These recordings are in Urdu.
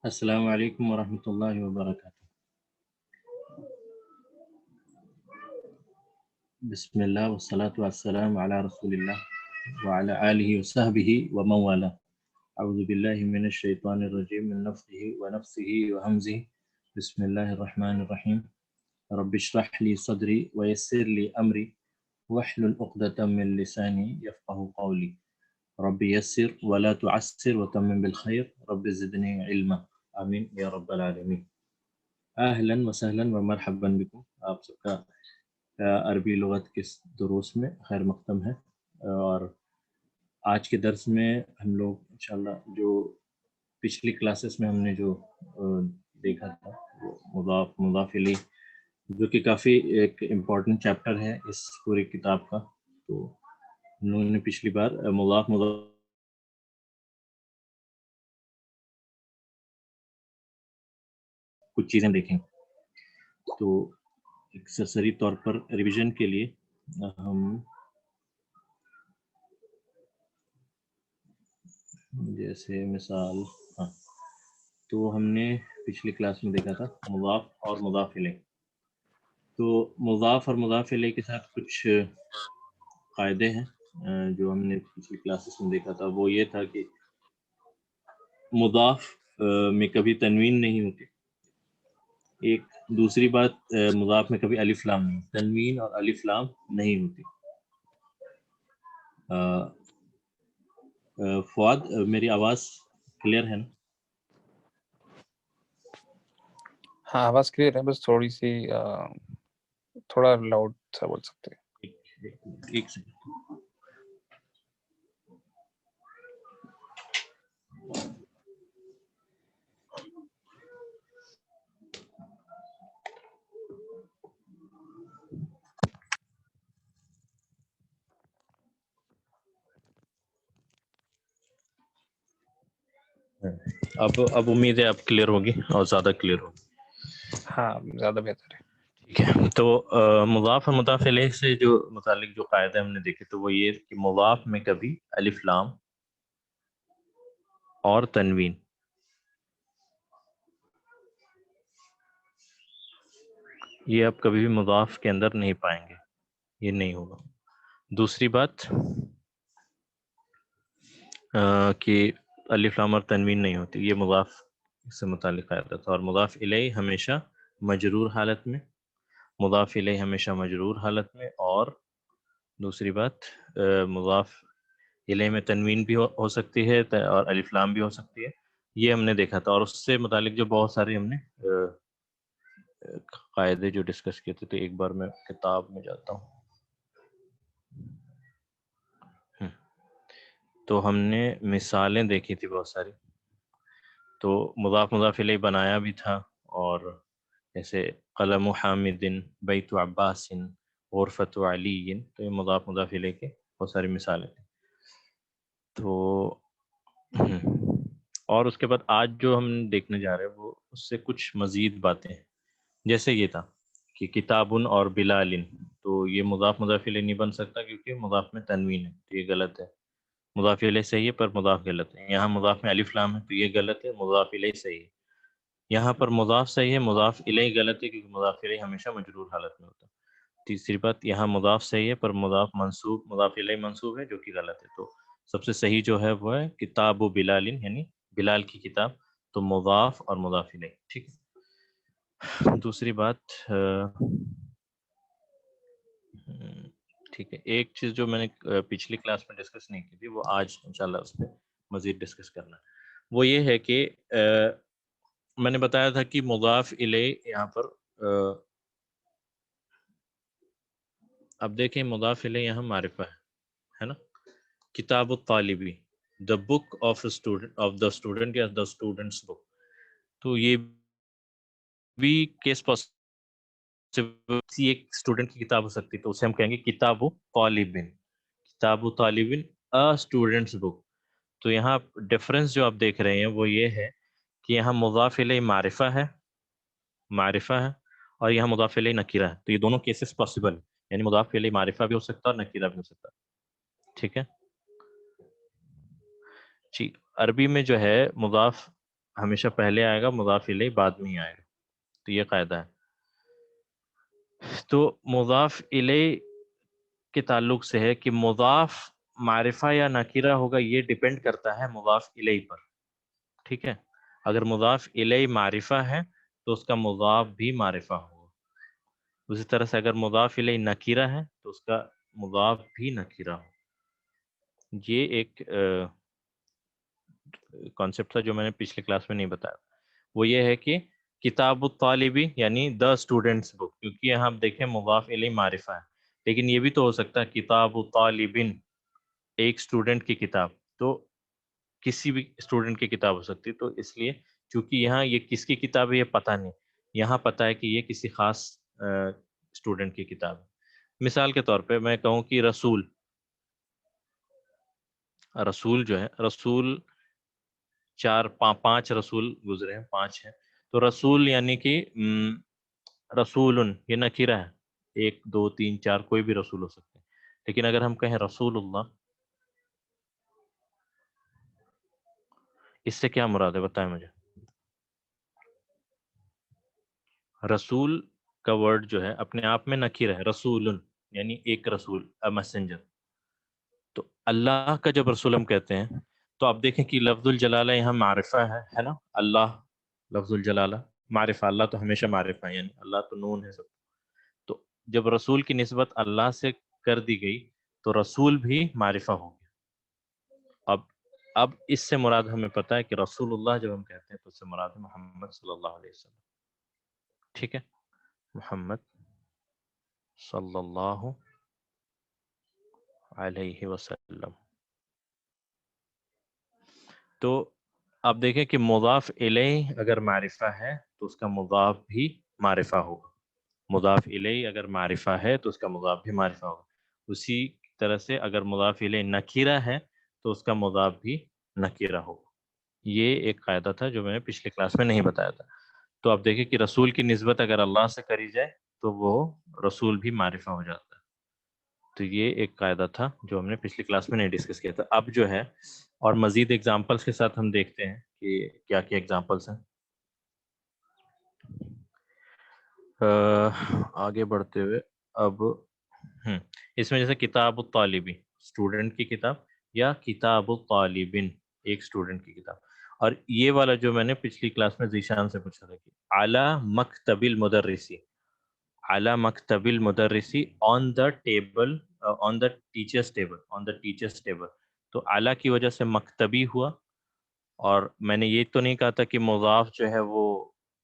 السلام علیکم ورحمۃ اللہ وبرکاتہ۔ بسم اللہ والصلاة والسلام علی رسول اللہ وعلی آلہ وصحبہ ومن والاه۔ اعوذ باللہ من الشیطان الرجیم من نفثہ ونفثہ وہمزہ۔ بسم اللہ الرحمن الرحیم۔ رب اشرح لی صدری ویسر لی امری واحلل عقدۃ من لسانی یفقہوا قولی۔ رب یسر ولا تعسر وتمم بالخیر رب زدنی علما، آمین یا رب العالمین۔ اہلا وسہلا ومرحبا بکم، آپ سب کا عربی لغت کے دروس میں خیر مقدم ہے۔ اور آج کے درس میں ہم لوگ انشاءاللہ جو پچھلی کلاسز میں ہم نے جو دیکھا تھا وہ مضاف الیہ، جو کہ کافی ایک امپورٹنٹ چیپٹر ہے اس پوری کتاب کا۔ تو انہوں نے پچھلی بار مضاف کچھ چیزیں دیکھیں، تو ایک سرسری طور پر ریویژن کے لیے ہم جیسے مثال تو ہم نے پچھلی کلاس میں دیکھا تھا مضاف اور مضاف الیہ۔ تو مضاف اور مضاف الیہ کے ساتھ کچھ قاعدے ہیں جو ہم نے پچھلی کلاسز میں دیکھا تھا۔ وہ یہ تھا کہ مضاف میں کبھی تنوین نہیں ہوتی۔ ایک دوسری بات، مضاف میں کبھی الف لام نہیں، تنوین اور الف لام نہیں ہوتی۔ فؤاد، میری آواز کلیئر ہے نا؟ ہاں آواز کلیئر ہے، بس تھوڑی سی تھوڑا لاؤڈ سا بول سکتے ہیں۔ ایک سیکنڈ۔ اب امید ہے اب کلیئر ہوگی اور زیادہ کلیئر ہوگی۔ ہاں زیادہ بہتر ہے۔ ٹھیک ہے، تو مضاف اور مضاف الیہ سے جو متعلق جو قاعدے ہم نے دیکھے تو وہ یہ کہ مضاف میں کبھی الف لام اور تنوین، یہ آپ کبھی بھی مضاف کے اندر نہیں پائیں گے، یہ نہیں ہوگا۔ دوسری بات کہ الف لام اور تنوین نہیں ہوتی، یہ مضاف سے متعلق قاعدہ تھا۔ اور مضاف الیہ ہمیشہ مجرور حالت میں، مضاف الیہ ہمیشہ مجرور حالت میں، اور دوسری بات مضاف الیہ میں تنوین بھی ہو سکتی ہے اور الف لام بھی ہو سکتی ہے، یہ ہم نے دیکھا تھا۔ اور اس سے متعلق جو بہت سارے ہم نے قاعدے جو ڈسکس کیے تھے، تو ایک بار میں کتاب میں جاتا ہوں۔ تو ہم نے مثالیں دیکھی تھی بہت ساری، تو مضاف الیہ بنایا بھی تھا، اور جیسے قلم حامد، بیت عباس، غرفۃ علی، تو یہ مضاف الیہ کے بہت ساری مثالیں تھیں۔ تو اور اس کے بعد آج جو ہم دیکھنے جا رہے ہیں وہ اس سے کچھ مزید باتیں ہیں، جیسے یہ تھا کہ کتابن اور بلال، تو یہ مضاف الیہ نہیں بن سکتا کیونکہ مضاف میں تنوین ہے، تو یہ غلط ہے۔ مضاف الیہ صحیح ہے پر مضاف غلط ہے۔ یہاں مضاف میں الف لام ہے تو یہ غلط ہے، مضاف الیہ صحیح ہے۔ یہاں پر مضاف صحیح ہے، مضاف الیہ غلط ہے کیونکہ مضاف الیہ ہمیشہ مجرور حالت میں ہوتا ہے۔ تیسری بات، یہاں مضاف صحیح ہے پر مضاف الیہ منصوب ہے جو کہ غلط ہے۔ تو سب سے صحیح جو ہے وہ ہے کتاب و بلال، یعنی بلال کی کتاب، تو مضاف اور مضاف الیہ، ٹھیک ہے۔ دوسری بات ٹھیک ہے، ایک چیز جو میں نے پچھلی کلاس میں ڈسکس نہیں کی تھی وہ آج انشاءاللہ اس پہ مزید ڈسکس کرنا ہے۔ وہ یہ ہے کہ میں نے بتایا تھا کہ مضاف الیہ یہاں پر اب دیکھیں مضاف الیہ یہاں معرفہ ہے نا، کتاب الطالبی، دا بک آف دا اسٹوڈنٹ یا دا اسٹوڈنٹس بک، تو یہ بھی کیس ایک اسٹوڈنٹ کی کتاب ہو سکتی ہے، تو اسے ہم کہیں گے کتاب طالبن، کتاب طالبن a student's book۔ تو یہاں ڈفرنس جو آپ دیکھ رہے ہیں وہ یہ ہے کہ یہاں مضاف الیہ معرفہ ہے اور یہاں مضاف الیہ نکرہ ہے، تو یہ دونوں کیسز پاسبل ہے، یعنی مضاف الیہ معرفہ بھی ہو سکتا ہے اور نکرہ بھی ہو سکتا ہے، ٹھیک ہے جی۔ عربی میں جو ہے مضاف ہمیشہ پہلے آئے گا، مضاف الیہ بعد میں ہی آئے گا. تو یہ قاعدہ ہے. تو مضاف الیہ کے تعلق سے ہے کہ مضاف معرفہ یا نکرہ ہوگا، یہ ڈیپینڈ کرتا ہے مضاف الیہ پر. ٹھیک ہے، اگر مضاف الیہ معرفہ ہے تو اس کا مضاف بھی معرفہ ہوگا. اسی طرح سے اگر مضاف الیہ نکرہ ہے تو اس کا مضاف بھی نکرہ ہو. یہ ایک کانسیپٹ تھا جو میں نے پچھلے کلاس میں نہیں بتایا. وہ یہ ہے کہ کتاب الطالبی یعنی دا اسٹوڈنٹس بک، کیونکہ یہاں آپ دیکھیں مضاف الیہ معرفہ ہے، لیکن یہ بھی تو ہو سکتا ہے کتاب طالبن، ایک اسٹوڈنٹ کی کتاب، تو کسی بھی اسٹوڈنٹ کی کتاب ہو سکتی. تو اس لیے چونکہ یہاں یہ کس کی کتاب ہے یہ پتہ نہیں، یہاں پتہ ہے کہ یہ کسی خاص اسٹوڈنٹ کی کتاب ہے. مثال کے طور پہ میں کہوں کہ رسول جو ہے، رسول پانچ رسول گزرے ہیں، 5 ہیں. تو رسول یعنی کہ رسول یہ نکرہ ہے، 1 2 3 4 کوئی بھی رسول ہو سکتے ہیں. لیکن اگر ہم کہیں رسول اللہ، اس سے کیا مراد ہے بتائیں مجھے. رسول کا ورڈ جو ہے اپنے آپ میں نکرہ ہے، رسول یعنی ایک رسول، میسنجر. تو اللہ کا جب رسول ہم کہتے ہیں تو آپ دیکھیں کہ لفظ الجلالہ یہاں معرفہ ہے نا. اللہ لفظ الجلالہ معرفہ، اللہ تو ہمیشہ معرفہ ہے، یعنی اللہ تو نون ہے سب. تو جب رسول کی نسبت اللہ سے کر دی گئی تو رسول بھی معرفہ ہو گیا. اب اس سے مراد ہمیں پتہ ہے کہ رسول اللہ جب ہم کہتے ہیں تو اس سے مراد ہے محمد صلی اللہ علیہ وسلم. ٹھیک ہے، محمد صلی اللہ علیہ وسلم. تو آپ دیکھیں کہ مضاف الیہ اگر معرفہ ہے تو اس کا مضاف بھی معرفہ ہوگا. مضاف الیہ اگر معرفہ ہے تو اس کا مضاف بھی معرفہ ہوگا. اسی طرح سے اگر مضاف الیہ نکرہ ہے تو اس کا مضاف بھی نکرہ ہوگا. یہ ایک قاعدہ تھا جو میں نے پچھلے کلاس میں نہیں بتایا تھا. تو آپ دیکھیں کہ رسول کی نسبت اگر اللہ سے کری جائے تو وہ رسول بھی معرفہ ہو جاتا ہے. تو یہ ایک قاعدہ تھا جو ہم نے پچھلی کلاس میں نہیں ڈسکس کیا تھا. اب جو ہے اور مزید ایگزامپلس کے ساتھ ہم دیکھتے ہیں کہ کیا کیا ایگزامپلس ہیں. آگے بڑھتے ہوئے اب اس میں جیسے کتاب الطالبی اسٹوڈنٹ کی کتاب، یا کتاب الطالبن ایک اسٹوڈنٹ کی کتاب. اور یہ والا جو میں نے پچھلی کلاس میں ذیشان سے پوچھا تھا کہ اعلی مکتب المدرسی، اعلی مکتب المدرسی on the table, on the teachers table, on the teachers table. تو اعلیٰ کی وجہ سے مکتبی ہوا. اور میں نے یہ تو نہیں کہا تھا کہ مضاف جو ہے وہ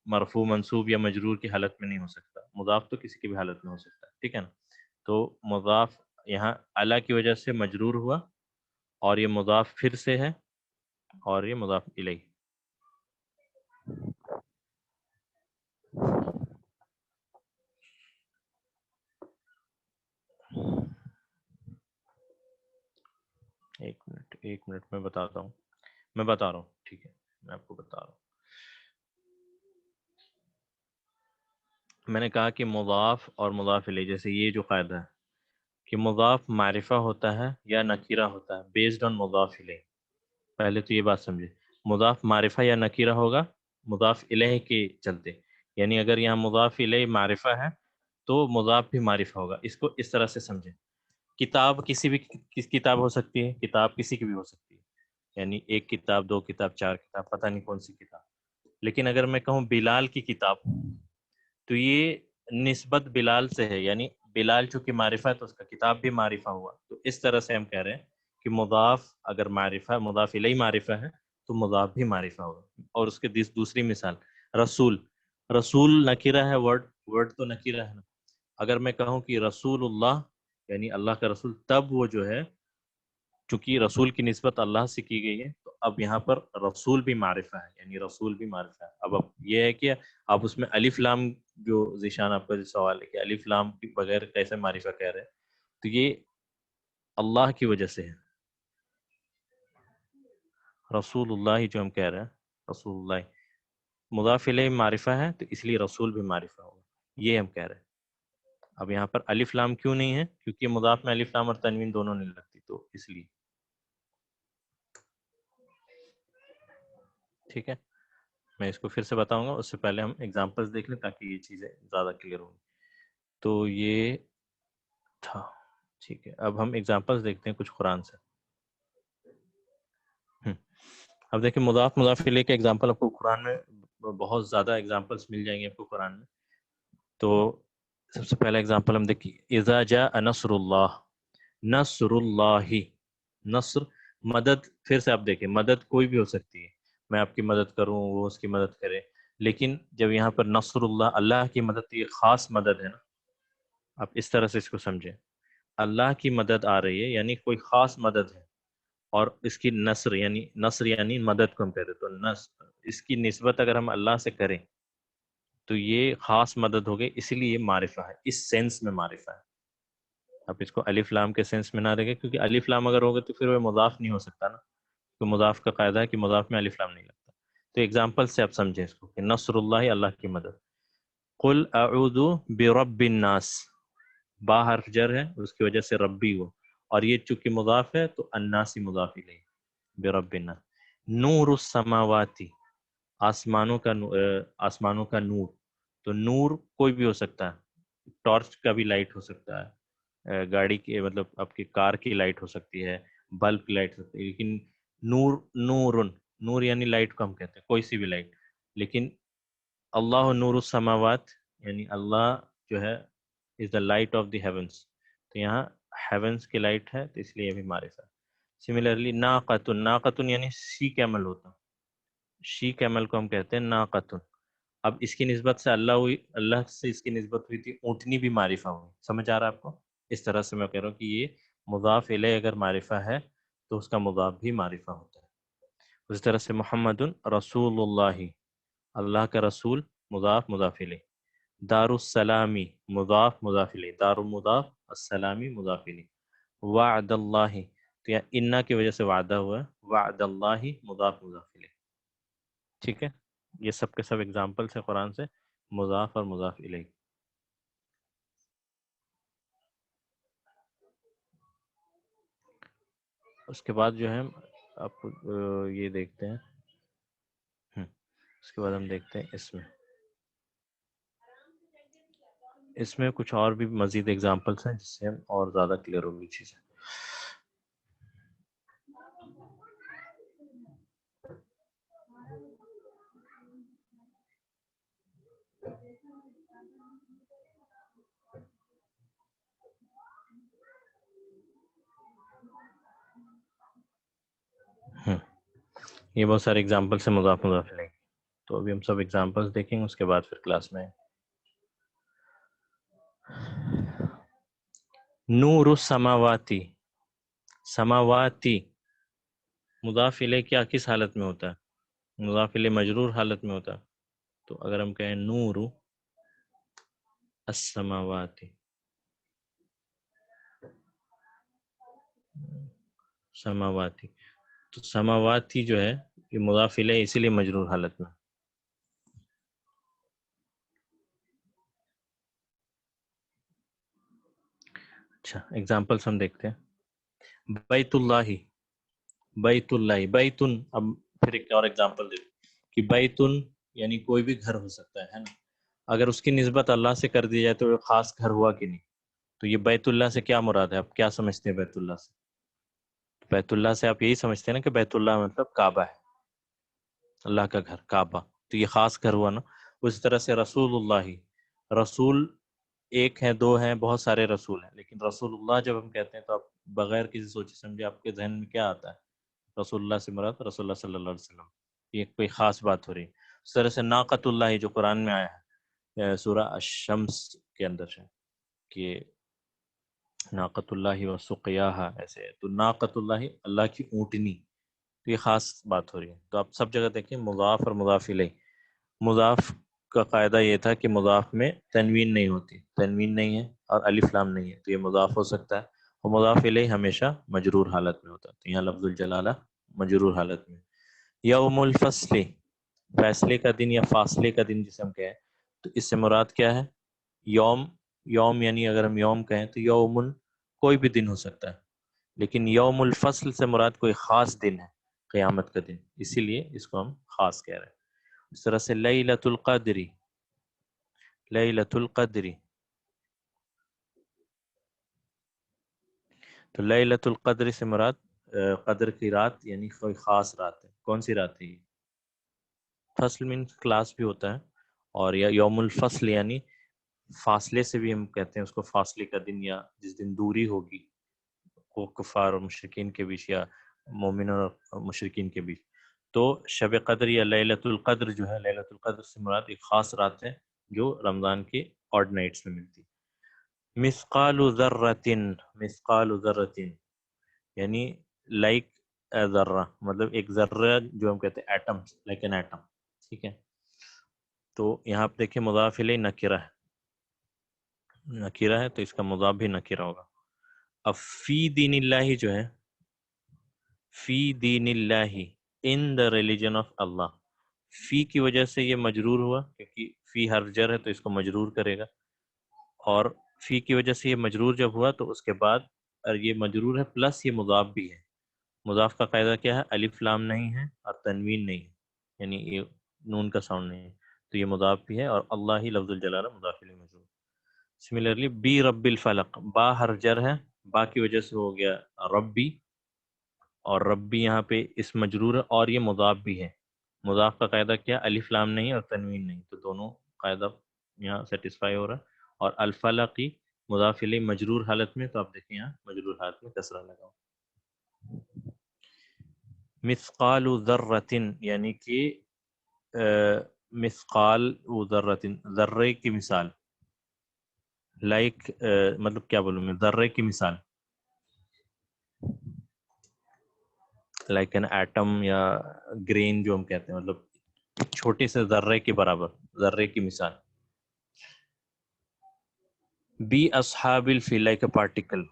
مرفوع منصوب یا مجرور کی حالت میں نہیں ہو سکتا، مضاف تو کسی کی بھی حالت میں ہو سکتا ہے. ٹھیک ہے نا. تو مضاف یہاں اعلیٰ کی وجہ سے مجرور ہوا، اور یہ مضاف پھر سے ہے، اور یہ مضاف الیہ. ایک منٹ میں بتاتا ہوں، میں بتا رہا ہوں. ٹھیک ہے، میں آپ کو بتا رہا ہوں. میں نے کہا کہ مضاف اور مضاف الیہ، جیسے یہ جو قاعدہ ہے کہ مضاف معرفہ ہوتا ہے یا نکرہ ہوتا ہے بیسڈ آن مضاف الیہ. پہلے تو یہ بات سمجھے، مضاف معرفہ یا نکرہ ہوگا مضاف الیہ کے چلتے. یعنی اگر یہاں مضاف الیہ معرفہ ہے تو مضاف بھی معرفہ ہوگا. اس کو اس طرح سے سمجھیں، کتاب کسی بھی کتاب ہو سکتی ہے، کتاب کسی کی بھی ہو سکتی ہے، یعنی 1 کتاب 2 کتاب 4 کتاب، پتہ نہیں کون سی کتاب. لیکن اگر میں کہوں بلال کی کتاب تو یہ نسبت بلال سے ہے، یعنی بلال چونکہ معرفہ ہے تو اس کا کتاب بھی معرفہ ہوا. تو اس طرح سے ہم کہہ رہے ہیں کہ مضاف اگر معرفہ، مضاف الیہ معرفہ ہے تو مضاف بھی معرفہ ہوگا. اور اس کے دوسری مثال رسول، رسول نکرہ ہے، ورڈ تو نکرہ ہے نا. اگر میں کہوں کہ رسول اللہ یعنی اللہ کا رسول، تب وہ جو ہے چونکہ رسول کی نسبت اللہ سے کی گئی ہے تو اب یہاں پر رسول بھی معرفہ ہے، یعنی رسول بھی معرفہ ہے. اب یہ ہے کہ آپ اس میں الف لام، جو ذیشان آپ کا جو سوال ہے کہ الف لام کے بغیر کیسے معرفہ کہہ رہے ہیں، تو یہ اللہ کی وجہ سے ہے. رسول اللہ جو ہم کہہ رہے ہیں، رسول اللہ مضاف الیہ معرفہ ہے تو اس لیے رسول بھی معرفہ ہوگا، یہ ہم کہہ رہے ہیں. اب یہاں پر الف لام کیوں نہیں ہے؟ کیونکہ مضاف میں الف لام اور تنوین دونوں نہیں لگتی، تو اس لیے. ٹھیک ہے. میں اس کو پھر سے بتاؤں گا، اس سے پہلے ہم ایگزامپلس دیکھ لیں تاکہ یہ چیزیں زیادہ کلیئر ہوں. تو یہ تھا، ٹھیک ہے. اب ہم ایگزامپلس دیکھتے ہیں کچھ قرآن سے. اب دیکھیں مضاف مضاف الیہ کے ایگزامپل آپ کو قرآن میں بہت زیادہ ایگزامپلس مل جائیں گے آپ کو قرآن میں. تو سب سے پہلا ایگزامپل ہم دیکھیے، اذا جاء نصر اللہ، نصر اللہ، نصر مدد. پھر سے آپ دیکھیں مدد کوئی بھی ہو سکتی ہے، میں آپ کی مدد کروں وہ اس کی مدد کرے، لیکن جب یہاں پر نصر اللہ، اللہ کی مدد، یہ خاص مدد ہے نا. آپ اس طرح سے اس کو سمجھیں، اللہ کی مدد آ رہی ہے یعنی کوئی خاص مدد ہے، اور اس کی نصر یعنی مدد کو ہم کہتے ہیں. تو نصر اس کی نسبت اگر ہم اللہ سے کریں تو یہ خاص مدد ہو گئی، اسی لیے یہ معرفہ ہے، اس سینس میں معرفہ ہے. آپ اس کو الف لام کے سینس میں نہ دیکھیں، کیونکہ الف لام اگر ہوگا تو پھر وہ مضاف نہیں ہو سکتا نا. تو مضاف کا قاعدہ ہے کہ مضاف میں الف لام نہیں لگتا. تو ایگزامپل سے آپ سمجھیں اس کو کہ نصر اللہ، اللہ کی مدد. قل اعوذ برب الناس، با حرف جر ہے اس کی وجہ سے ربی ہو، اور یہ چونکہ مضاف ہے تو الناسی مضاف الیہ، برب الناس. نور السماواتی، آسمانوں کا نور. تو نور کوئی بھی ہو سکتا ہے، ٹارچ کا بھی لائٹ ہو سکتا ہے، گاڑی کی مطلب آپ کی کار کی لائٹ ہو سکتی ہے، بلب کی لائٹ ہو سکتی ہے. لیکن نور، نورن، نور یعنی لائٹ کو ہم کہتے ہیں، کوئی سی بھی لائٹ. لیکن اللہ نور السماوات یعنی اللہ جو ہے is the light of the heavens. تو یہاں ہیونس کی لائٹ ہے تو اس لیے یہ بھی معرفہ ہے. سملرلی ناقتن، ناقتن یعنی سی کیمل ہوتا، شی کیمل کو ہم کہتے ہیں ناقتن. اب اس کی نسبت سے اللہ ہوئی، اللہ سے اس کی نسبت ہوئی تھی، اونٹنی بھی معرفہ ہوئی. سمجھ آ رہا ہے آپ کو؟ اس طرح سے میں کہہ رہا ہوں کہ یہ مضاف الیہ اگر معرفہ ہے تو اس کا مضاف بھی معرفہ ہوتا ہے. اسی طرح سے محمد رسول اللہ، اللہ کا رسول مضاف مضاف الیہ. دار السلامی مضاف مضاف الیہ، دار مضاف، السلامی مضاف الیہ. وعد اللہ، تو یہاں انا کی وجہ سے وعدہ ہوا ہے، وعد اللہ مضاف مضاف الیہ. ٹھیک ہے، یہ سب کے سب ایگزامپلس ہیں قرآن سے مضاف اور مضاف الیہ. اس کے بعد جو ہے آپ یہ دیکھتے ہیں، اس کے بعد ہم دیکھتے ہیں اس میں کچھ اور بھی مزید ایگزامپلس ہیں جس سے ہم اور زیادہ کلیئر ہوگی چیزیں. یہ بہت سارے ایگزامپلس ہیں مضاف مضاف الیہ. تو ابھی ہم سب ایگزامپلس دیکھیں گے، اس کے بعد پھر کلاس میں. نور السماواتی، سماواتی مضاف الیہ کیا کس حالت میں ہوتا ہے؟ مضاف الیہ مجرور حالت میں ہوتا ہے. تو اگر ہم کہیں نور السماواتی، سماواتی، تو سماواتی جو ہے یہ مضاف الیہ اسی لیے مجرور حالت میں. اچھا ایگزامپلس ہم دیکھتے ہیں. بیت اللہ، بیت اللہ، بیتن. اب پھر ایک اور ایگزامپل دیتے کہ بیتن یعنی کوئی بھی گھر ہو سکتا ہے نا. اگر اس کی نسبت اللہ سے کر دی جائے تو وہ خاص گھر ہوا کہ نہیں. تو یہ بیت اللہ سے کیا مراد ہے؟ آپ کیا سمجھتے ہیں بیت اللہ سے؟ بیت اللہ سے آپ یہی سمجھتے ہیں نا کہ بیت اللہ مطلب کعبہ ہے، اللہ کا گھر کعبہ. تو یہ خاص گھر ہوا نا. اس طرح سے رسول اللہ، رسول ایک ہے، دو ہیں، بہت سارے رسول ہیں، لیکن رسول اللہ جب ہم کہتے ہیں تو آپ بغیر کسی سوچے سمجھے آپ کے ذہن میں کیا آتا ہے؟ رسول اللہ سے مراد رسول اللہ صلی اللہ علیہ وسلم. یہ کوئی خاص بات ہو رہی ہے. اس طرح سے ناقۃ اللہ جو قرآن میں آیا ہے سورہ الشمس کے اندر ہے کہ ناقۃ اللہ و سقیاہا، ایسے ہے. تو ناقۃ اللہ، اللہ کی اونٹنی، تو یہ خاص بات ہو رہی ہے. تو آپ سب جگہ دیکھیں مضاف اور مضاف الیہ. مضاف کا قاعدہ یہ تھا کہ مضاف میں تنوین نہیں ہوتی، تنوین نہیں ہے اور الف لام نہیں ہے، تو یہ مضاف ہو سکتا ہے. اور مضاف الیہ ہمیشہ مجرور حالت میں ہوتا ہے. تو یہاں لفظ الجلالہ مجرور حالت میں. یوم الفصل، فیصلے کا دن یا فاصلے کا دن جسے ہم کہیں، تو اس سے مراد کیا ہے؟ یوم، یوم یعنی اگر ہم یوم کہیں تو یومن کوئی بھی دن ہو سکتا ہے، لیکن یوم الفصل سے مراد کوئی خاص دن ہے، قیامت کا دن، اسی لیے اس کو ہم خاص کہہ رہے ہیں. اس طرح سے لیلۃ القدری، لیلۃ القدری، تو لیلۃ القدر سے مراد قدر کی رات یعنی کوئی خاص رات ہے. کون سی رات ہے یہ؟ فصل مین کلاس بھی ہوتا ہے، اور یا یوم الفصل یعنی فاصلے سے بھی ہم کہتے ہیں اس کو، فاصلے کا دن یا جس دن دوری ہوگی وہ کفار اور مشرکین کے بیچ یا مومن اور مشرکین کے بیچ. تو شب قدر یا لیلۃ القدر جو ہے، لیلۃ القدر سے مراد ایک خاص رات ہے جو رمضان کے آڈ نائٹس میں ملتی. مثقال ذرۃ، مثقال ذرۃ یعنی لائک ذرہ، مطلب ایک ذرہ جو ہم کہتے ہیں ایٹم، لائک این ایٹم. ٹھیک ہے، تو یہاں پہ دیکھیں مضاف الیہ نکرہ ہے، نکرہ ہے تو اس کا مضاف بھی نکرہ ہوگا. اب فی دین اللہ جو ہے، فی دین اللہ، ان دا ریلیجن آف اللہ، فی کی وجہ سے یہ مجرور ہوا کیونکہ فی حرف جر ہے تو اس کو مجرور کرے گا، اور فی کی وجہ سے یہ مجرور جب ہوا تو اس کے بعد یہ مجرور ہے پلس یہ مضاف بھی ہے. مضاف کا قاعدہ کیا ہے؟ الف لام نہیں ہے اور تنوین نہیں ہے، یعنی یہ نون کا ساؤنڈ نہیں ہے، تو یہ مضاف بھی ہے، اور اللہ ہی لفظ الجلالہ مضاف الیہ مجرور. سملرلی بی رب الفلق، با حرف جر ہے، با کی وجہ سے ہو گیا ربی، اور ربی یہاں پہ اس مجرور ہے اور یہ مضاف بھی ہے. مضاف کا قاعدہ کیا؟ الف لام نہیں اور تنوین نہیں، تو دونوں قاعدہ یہاں سیٹسفائی ہو رہا ہے. اور الفلقی مضاف الیہ مجرور حالت میں، تو آپ دیکھیں یہاں مجرور حالت میں کسرہ لگاؤ. مثقال ذرۃ یعنی کہ مثقال ذرۃ، ذرے کی مثال، لائک مطلب کیا بولوں میں، ذرے کی مثال لائک این ایٹم یا گرین جو ہم کہتے ہیں، مطلب چھوٹے سے ذرے کے برابر، ذرے کی مثال. بی اصحاب الفیل، لائک اے پارٹیکل.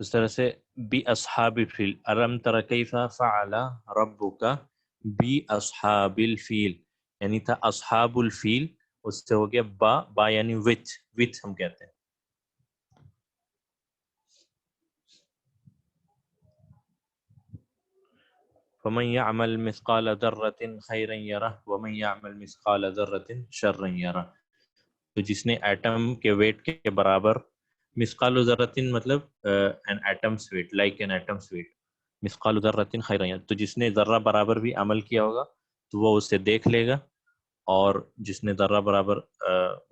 اس طرح سے بی اصحاب الفیل، الم تر کیف فعل ربک بی اصحاب الفیل، یعنی تھا اصحاب الفیل، اس سے ہو گیا با، با یعنی وتھ ہم کہتے ہیں. فمن يعمل مثقال ذرة خيرا يره ومن يعمل مثقال ذرة شرا يره. تو جس نے ایٹم کے ویٹ کے برابر، مثقال ذرۃ مطلب an atom's weight, like an atom's weight. مثقال ذرۃ خیرا یرہ، تو جس نے ذرہ برابر بھی عمل کیا ہوگا تو وہ اسے دیکھ لے گا، اور جس نے ذرہ برابر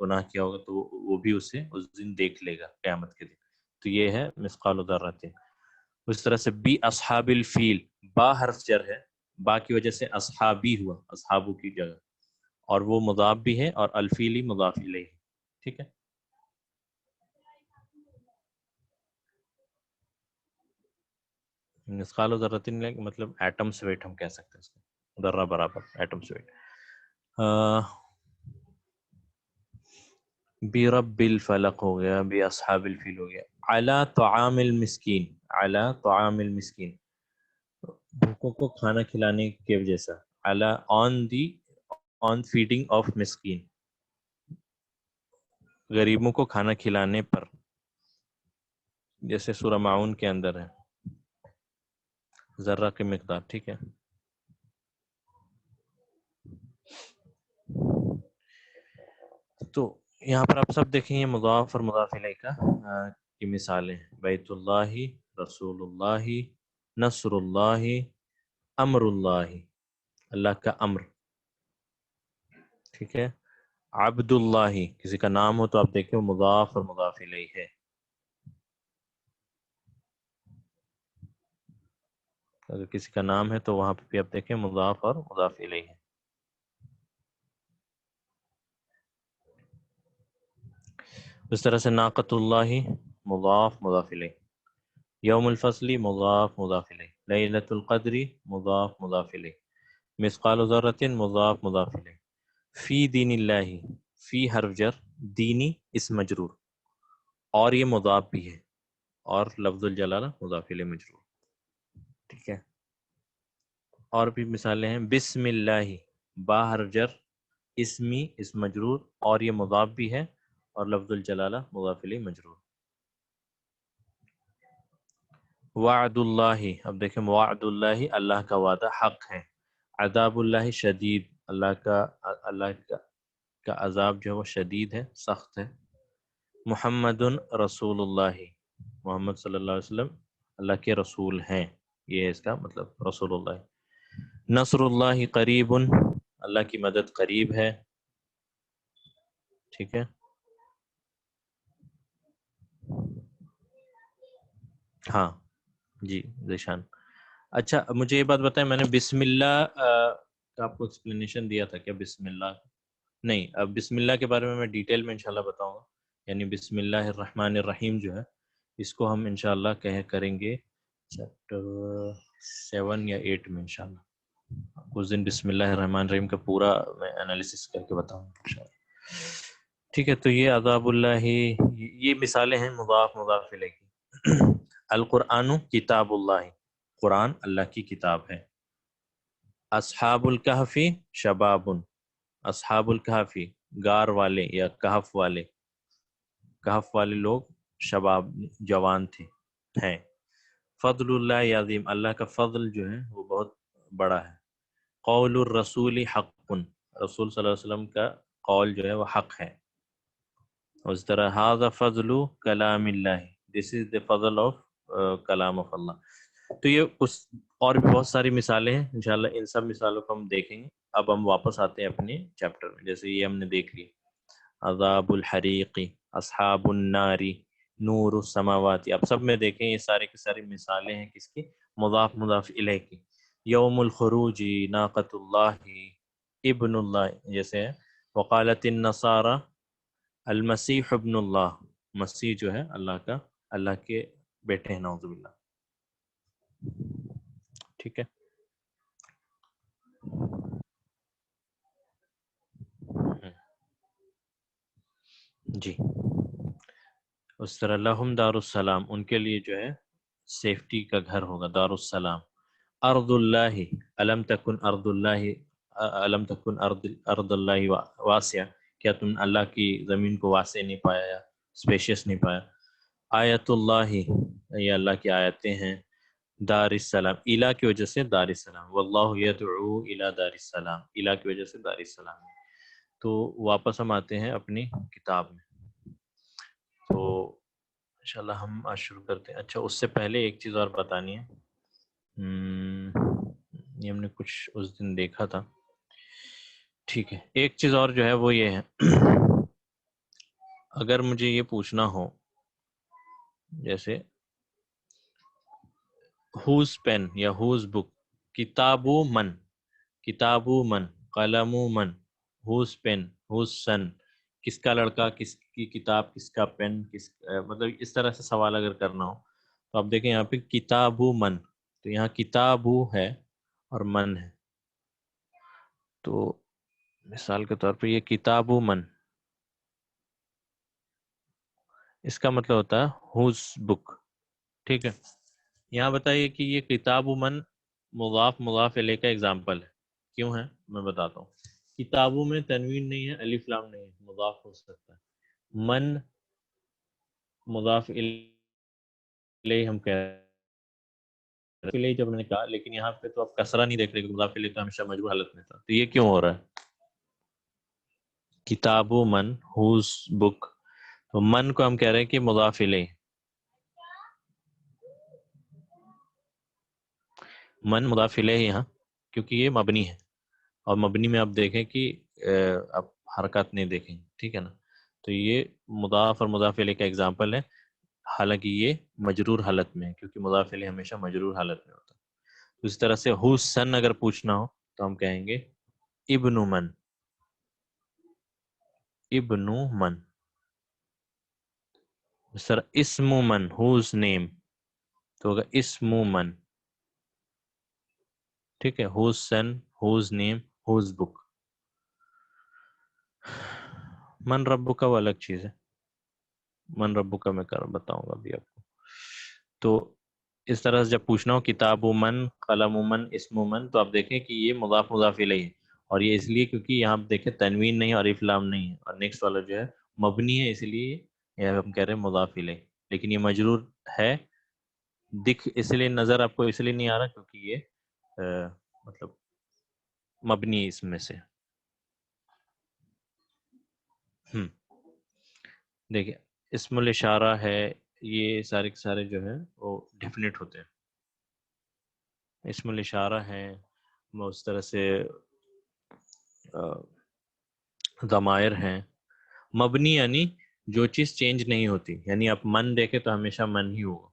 گناہ کیا ہوگا تو وہ بھی اسے اس دن دیکھ لے گا قیامت کے دن. تو یہ ہے مثقال ذرۃ. اس طرح سے بی اصحاب الفیل، با حرف جر ہے، با کی وجہ سے اصحابی ہوا، اصحابو کی جگہ، اور وہ مضاف بھی ہے، اور الفیلی مضاف الیہ. ٹھیک ہے، مثقال ذرۃ مطلب ایٹمس ویٹ ہم کہہ سکتے ہیں اس کو، ذرہ برابر ایٹمس ویٹ. بی رب الفلق ہو گیا، بی اصحاب الفیل ہو گیا. علی طعام المسکین، علی طعام المسکین، بھوکوں کو کھانا کھلانے کے وجہ سے، علی آن فیڈنگ آف مسکین، غریبوں کو کھانا کھلانے پر، جیسے سورہ معون کے اندر ہے ذرہ کی مقدار. ٹھیک ہے، تو یہاں پر آپ سب دیکھیں یہ مضاف اور مضاف الیہ کا کی مثالیں، بیت اللہ، رسول اللہ، نصر اللہ، امر اللہ، اللہ کا امر. ٹھیک ہے، عبد اللہ، کسی کا نام ہو تو آپ دیکھیں وہ مضاف اور مضاف الیہ ہے. اگر کسی کا نام ہے تو وہاں پہ بھی آپ دیکھیں مضاف اور مضاف الیہ ہے. اس طرح سے ناقۃ اللہ مضاف مضاف الیہ، یوم الفصل مضاف مضاف الیہ، لیلۃ القدر مضاف مضاف الیہ، مثقال ذرۃ مضاف مضاف الیہ. فی دین اللہ، فی حرف جر، دینی اس مجرور، اور یہ مضاف بھی ہے، اور لفظ الجلالہ مضاف الیہ مجرور. ٹھیک ہے، اور بھی مثالیں ہیں. بسم اللہ، با حرف جر، اسمی اس مجرور، اور یہ مضاف بھی ہے، اور لفظ الجلالہ مضاف الیہ مجرور. وعد اللہ، اب دیکھیں وعد اللہ، اللہ کا وعدہ حق ہے، عذاب اللہ شدید، اللہ کا عذاب جو ہے وہ شدید ہے، سخت ہے. محمد رسول اللہ، محمد صلی اللہ علیہ وسلم اللہ کے رسول ہیں، یہ ہے اس کا مطلب رسول اللہ. نصر اللہ قریب، اللہ کی مدد قریب ہے. ٹھیک ہے. ہاں جی ذیشان. اچھا مجھے یہ بات بتائیں، میں نے بسم اللہ کا آپ کو ایکسپلینیشن دیا تھا کیا؟ بسم اللہ نہیں، اب بسم اللہ کے بارے میں ڈیٹیل میں انشاءاللہ بتاؤں گا. یعنی بسم اللہ الرحمن الرحیم جو ہے اس کو ہم انشاءاللہ کریں گے چیپٹر 7 یا 8 میں انشاءاللہ. اس دن بسم اللہ الرحمن الرحیم کا پورا میں انالیسس کر کے بتاؤں گا انشاءاللہ. ٹھیک ہے. تو یہ عذاب اللہ، یہ مثالیں ہیں مضاف مضاف الیہ کی. القرآن کتاب اللہ، قرآن اللہ کی کتاب ہے. اصحاب الکہف شباب، اصحاب الکہفی غار والے یا کہف والے، کہف والے لوگ شباب جوان تھے ہیں. فضل اللہ عظیم، اللہ کا فضل جو ہے وہ بہت بڑا ہے. قول الرسول حق، رسول صلی اللہ علیہ وسلم کا قول جو ہے وہ حق ہے. اس طرح ھذا فضل کلام اللہ، دس از the فضل آف کلام آف اللہ. تو یہ کچھ اور بھی بہت ساری مثالیں ہیں انشاءاللہ، ان سب مثالوں کو ہم دیکھیں گے. اب ہم واپس آتے ہیں اپنے چیپٹر میں. جیسے یہ ہم نے دیکھ لی عذاب الحریق، اصحاب النار، نور السماوات. اب سب میں دیکھیں یہ سارے کی ساری مثالیں ہیں کس کی؟ مضاف مضاف الیہ کی. یوم الخروج، ناقۃ اللہ، ابن اللہ جیسے ہے. وقالت النصارى المسیح ابن اللہ، مسیح جو ہے اللہ کا، اللہ کے بیٹے ہیں، نعوذ باللہ. ٹھیک ہے. جی اس طرح لہم دار السلام، ان کے لیے جو ہے سیفٹی کا گھر ہوگا، دار السلام. ارض اللہ، الم تکن ارض اللہ، الم تکن ارض اللہ واسعہ، کیا تم اللہ کی زمین کو واسع نہیں پایا یا اسپیشیس نہیں پایا. آیت اللہ، یہ اللہ کی آیتیں ہیں. دار السلام، الہ کی وجہ سے دار السلام. واللہ یدعو الی دار السلام، الہ کی وجہ سے دار السلام. تو واپس ہم آتے ہیں اپنی کتاب میں. تو انشاءاللہ ہم آج شروع کرتے ہیں. اچھا اس سے پہلے ایک چیز اور بتانی ہے. یہ ہم نے کچھ اس دن دیکھا تھا. ٹھیک ہے. ایک چیز اور جو ہے وہ یہ ہے، اگر مجھے یہ پوچھنا ہو جیسے ہوز پین یا ہوز بک، کتابو من، کتابو من، قلمو من، ہوز پین، ہوز سن، کس کا لڑکا، کس کی کتاب، کس کا پین، مطلب اس طرح سے سوال اگر کرنا ہو تو آپ دیکھیں یہاں پہ کتابو من، تو یہاں کتابو ہے اور من ہے. تو مثال کے طور پہ یہ کتابو من، اس کا مطلب ہوتا ہے ہوز بک. ٹھیک ہے. یہاں بتائیے کہ یہ کتاب من مضاف مضاف الیہ کا اگزامپل ہے. کیوں ہے میں بتاتا ہوں. کتابوں میں تنوین نہیں ہے، الف لام نہیں ہے، مضاف ہو سکتا ہے. من مضاف الیہ ہم کہہ رہے ہیں جب میں نے کہا، لیکن یہاں پہ تو آپ کسرہ نہیں دیکھ رہے کہ مضاف الیہ تو ہمیشہ مجبور حالت میں تھا. تو یہ کیوں ہو رہا ہے؟ کتابو من ہوز بک، تو من کو ہم کہہ رہے ہیں کہ مضاف الیہ. من مضاف الیہ یہاں کیونکہ یہ مبنی ہے، اور مبنی میں آپ دیکھیں کہ آپ حرکات نہیں دیکھیں. ٹھیک ہے نا. تو یہ مضاف اور مضاف الیہ کا اگزامپل ہے، حالانکہ یہ مجرور حالت میں ہے کیونکہ مضاف الیہ ہمیشہ مجرور حالت میں ہوتا ہے. اس طرح سے ہو سن اگر پوچھنا ہو تو ہم کہیں گے ابن من، ابن من. اس طرح اسم من، ہوز نیم، تو ہوگا اسم من. ٹھیک ہے. ہوز سن، ہوز نیم، ہوز بک. من ربک کا وہ الگ چیز ہے، من ربک کا میں بتاؤں گا ابھی آپ کو. تو اس طرح سے جب پوچھنا ہو کتاب من، قلم من، اسم من، تو آپ دیکھیں کہ یہ مضاف مضاف الیہ ہے. اور یہ اس لیے کیونکہ یہاں آپ دیکھیں تنوین نہیں اور الف لام نہیں ہے، اور نیکسٹ والا جو ہے مبنی ہے، اس لیے یہ ہم کہہ رہے ہیں مضاف الیہ. لیکن یہ مجرور ہے، دکھ اس لیے نظر آپ کو اس لیے نہیں آ رہا کیونکہ یہ مطلب مبنی اسم میں سے. دیکھیں اسم الاشارہ ہے، یہ سارے کے سارے جو ہیں وہ ڈیفینٹ ہوتے ہیں. اسم الاشارہ ہے وہ اس طرح سے ضمائر ہیں. مبنی یعنی جو چیز چینج نہیں ہوتی، یعنی آپ من دیکھیں تو ہمیشہ من ہی ہوگا،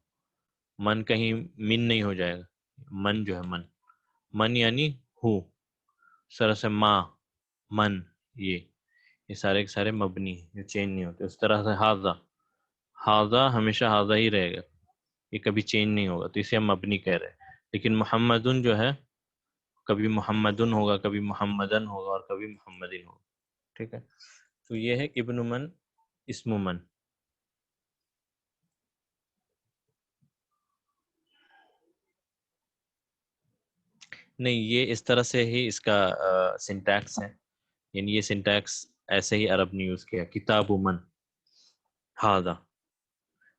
من کہیں من نہیں ہو جائے گا. من جو ہے من یعنی ہو، اس طرح سے ماں، من، یہ سارے کے سارے مبنی ہیں جو چینج نہیں ہوتے. اس طرح سے ہاذا ہمیشہ ہاذا ہی رہے گا، یہ کبھی چینج نہیں ہوگا، تو اسے ہم مبنی کہہ رہے ہیں. لیکن محمدن جو ہے کبھی محمدن ہوگا، کبھی محمدن ہوگا، اور کبھی محمدن ہوگا. ٹھیک ہے، تو یہ ہے ابن من، اسم من. نہیں، یہ اس طرح سے ہی اس کا سنٹیکس ہے، یعنی یہ سنٹیکس ایسے ہی عرب نے یوز کیا. کتاب من ہاذا،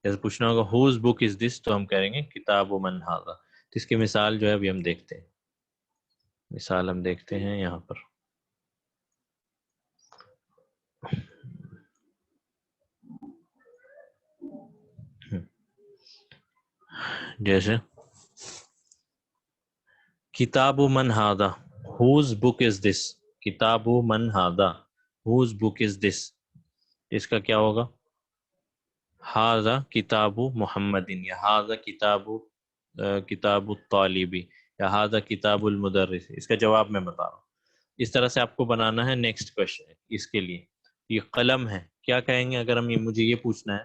جیسے پوچھنا ہوگا ہوز بک از دس، تو ہم کہیں گے کتاب من ہاذا. تو اس کی مثال جو ہے ابھی ہم دیکھتے ہیں، مثال ہم دیکھتے ہیں یہاں پر. جیسے کتاب من ہاذا، ہوز بک از دس. کتاب من ہاذا، ہوز بک از دس. اس کا کیا ہوگا؟ ہاذا کتاب محمد، یا ہاذا کتاب الطالبی، یا ہاذا کتاب المدرس. اس کا جواب میں بتا رہا ہوں. اس طرح سے آپ کو بنانا ہے. نیکسٹ کوشچن اس کے لیے، یہ قلم ہے، کیا کہیں گے اگر ہم مجھے یہ پوچھنا ہے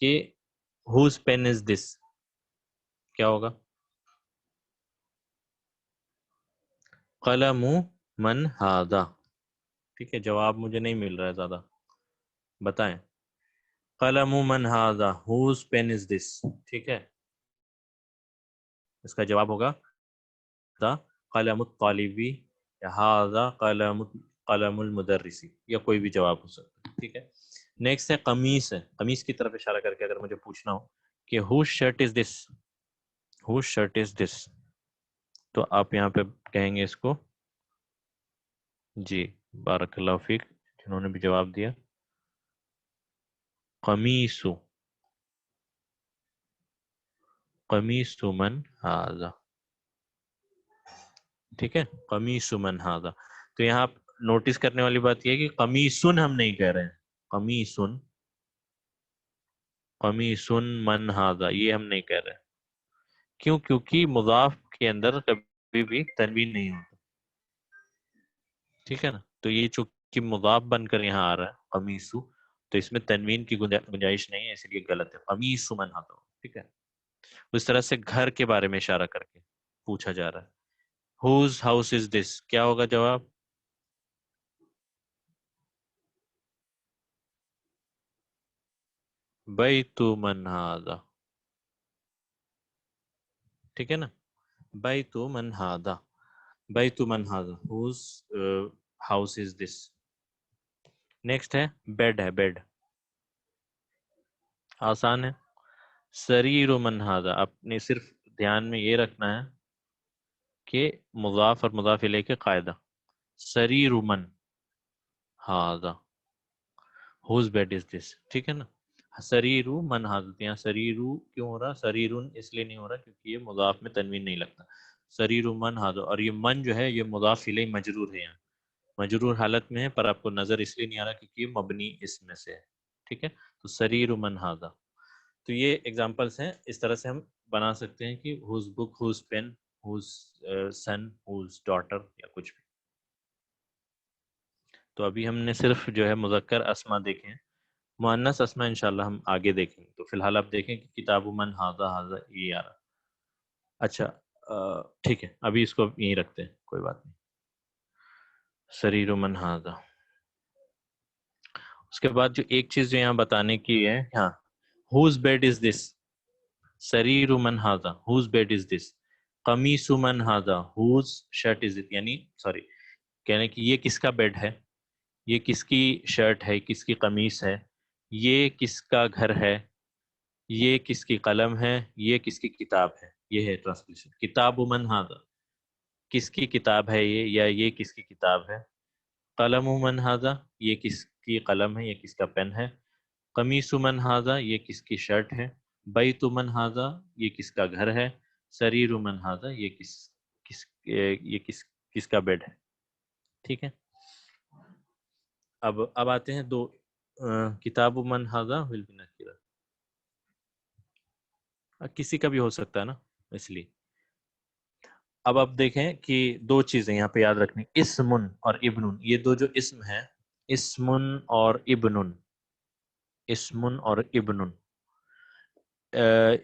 کہ ہوز پین از دس، کیا ہوگا؟ قلم من ہاذا. ٹھیک ہے، جواب مجھے نہیں مل رہا ہے زیادہ، بتائیں. قلم من ہاذا، ہوز پین از دس. ٹھیک ہے، اس کا جواب ہوگا دا قلم الطالبی، یا ہاذا قلم المدرسی، یا کوئی بھی جواب ہو سکتا ہے. ٹھیک ہے، نیکسٹ ہے قمیص. ہے قمیص کی طرف اشارہ کر کے اگر مجھے پوچھنا ہو کہ whose shirt is this, whose shirt is دس، تو آپ یہاں پہ کہیں گے اس کو، جی بارک اللہ فیک جنہوں نے بھی جواب دیا، قمیص، قمیص من ہاذا. ٹھیک ہے، قمیص من ہاذا. تو یہاں نوٹس کرنے والی بات یہ ہے کہ قمیصن ہم نہیں کہہ رہے ہیں، قمیصن، قمیصن من ہاذا یہ ہم نہیں کہہ رہے. کیوں؟ کیونکہ مضاف کے اندر کبھی بھی تنوین نہیں ہوتا. ٹھیک ہے نا، تو یہ چونکہ مضاف بن کر یہاں آ رہا ہے قمیصو، تو اس میں تنوین کی گنجائش نہیں ہے، اس لیے غلط ہے. قمیص من ہاذا. ٹھیک ہے، اس طرح سے گھر کے بارے میں اشارہ کر کے پوچھا جا رہا ہے، ہوز ہاؤس از دس، کیا ہوگا جواب؟ بیت من ہاذا. ٹھیک ہے نا، بیت من ہاذا، بیت من ہاذا، whose house is this. Next ہے بیڈ. ہے بیڈ، آسان ہے. سریر من ہاذا، آپ نے صرف دھیان میں یہ رکھنا ہے کہ مضاف اور مضاف الیہ کے قاعدہ. سریر من ہاذا، ہوز بیڈ از دس. ٹھیک ہے نا، سریرو من ہاذا. یہاں سریرو کیوں ہو رہا؟ سریرون اس لیے نہیں ہو رہا کیونکہ یہ مضاف میں تنوین نہیں لگتا. سریرو من ہاذا، اور یہ من جو ہے یہ مضاف الیہ مجرور ہے، یہاں مجرور حالت میں ہے، پر آپ کو نظر اس لیے نہیں آ رہا کیونکہ یہ مبنی اس میں سے ہے. ٹھیک ہے، تو سریر من ہاذا. تو یہ ایگزامپلس ہیں، اس طرح سے ہم بنا سکتے ہیں کہ ہوز بک، ہوز پین، ہوز سن، ہوز ڈاٹر، یا کچھ بھی. تو ابھی ہم نے صرف جو ہے مذکر اسما دیکھے ہیں، مؤنث اسما انشاءاللہ ہم آگے دیکھیں گے. تو فی الحال آپ دیکھیں کہ کتاب من ہاذا، ہاذا یہ آ رہا. اچھا ٹھیک ہے، ابھی اس کو یہیں رکھتے ہیں، کوئی بات نہیں. سریر من ہاذا. اس کے بعد جو ایک چیز جو یہاں بتانے کی ہے، ہاں، ہوز بیڈ از دس. سریر من ہاذا، ہوز بیڈ از دس. قمیص من ہاذا، ہوز شرٹ از اٹ. یعنی سوری، کہنے کہ یہ کس کا بیڈ ہے، یہ کس کی شرٹ ہے، کس کی قمیص ہے، یہ کس کا گھر ہے، یہ کس کی قلم ہے، یہ کس کی کتاب ہے. یہ ہے ٹرانسلیشن. کتاب من ہاذا، کس کی کتاب ہے یہ، یا یہ کس کی کتاب ہے. قلم من ھذا، یہ کس کی قلم ہے، یہ کس کا پین ہے. قمیص من ھذا، یہ کس کی شرٹ ہے. بیت من ھذا، یہ کس کا گھر ہے. سریر من ھذا، یہ کس کا بیڈ ہے. ٹھیک ہے. اب آتے ہیں دو. کتاب من ھذا ول بی نکرہ، کسی کا بھی ہو سکتا ہے نا، اس لیے. اب آپ دیکھیں کہ دو چیزیں یہاں پہ یاد رکھنی، اسمن اور ابنن. یہ دو جو اسم ہیں، اسمن اور ابنن، اسمن اور ابنن،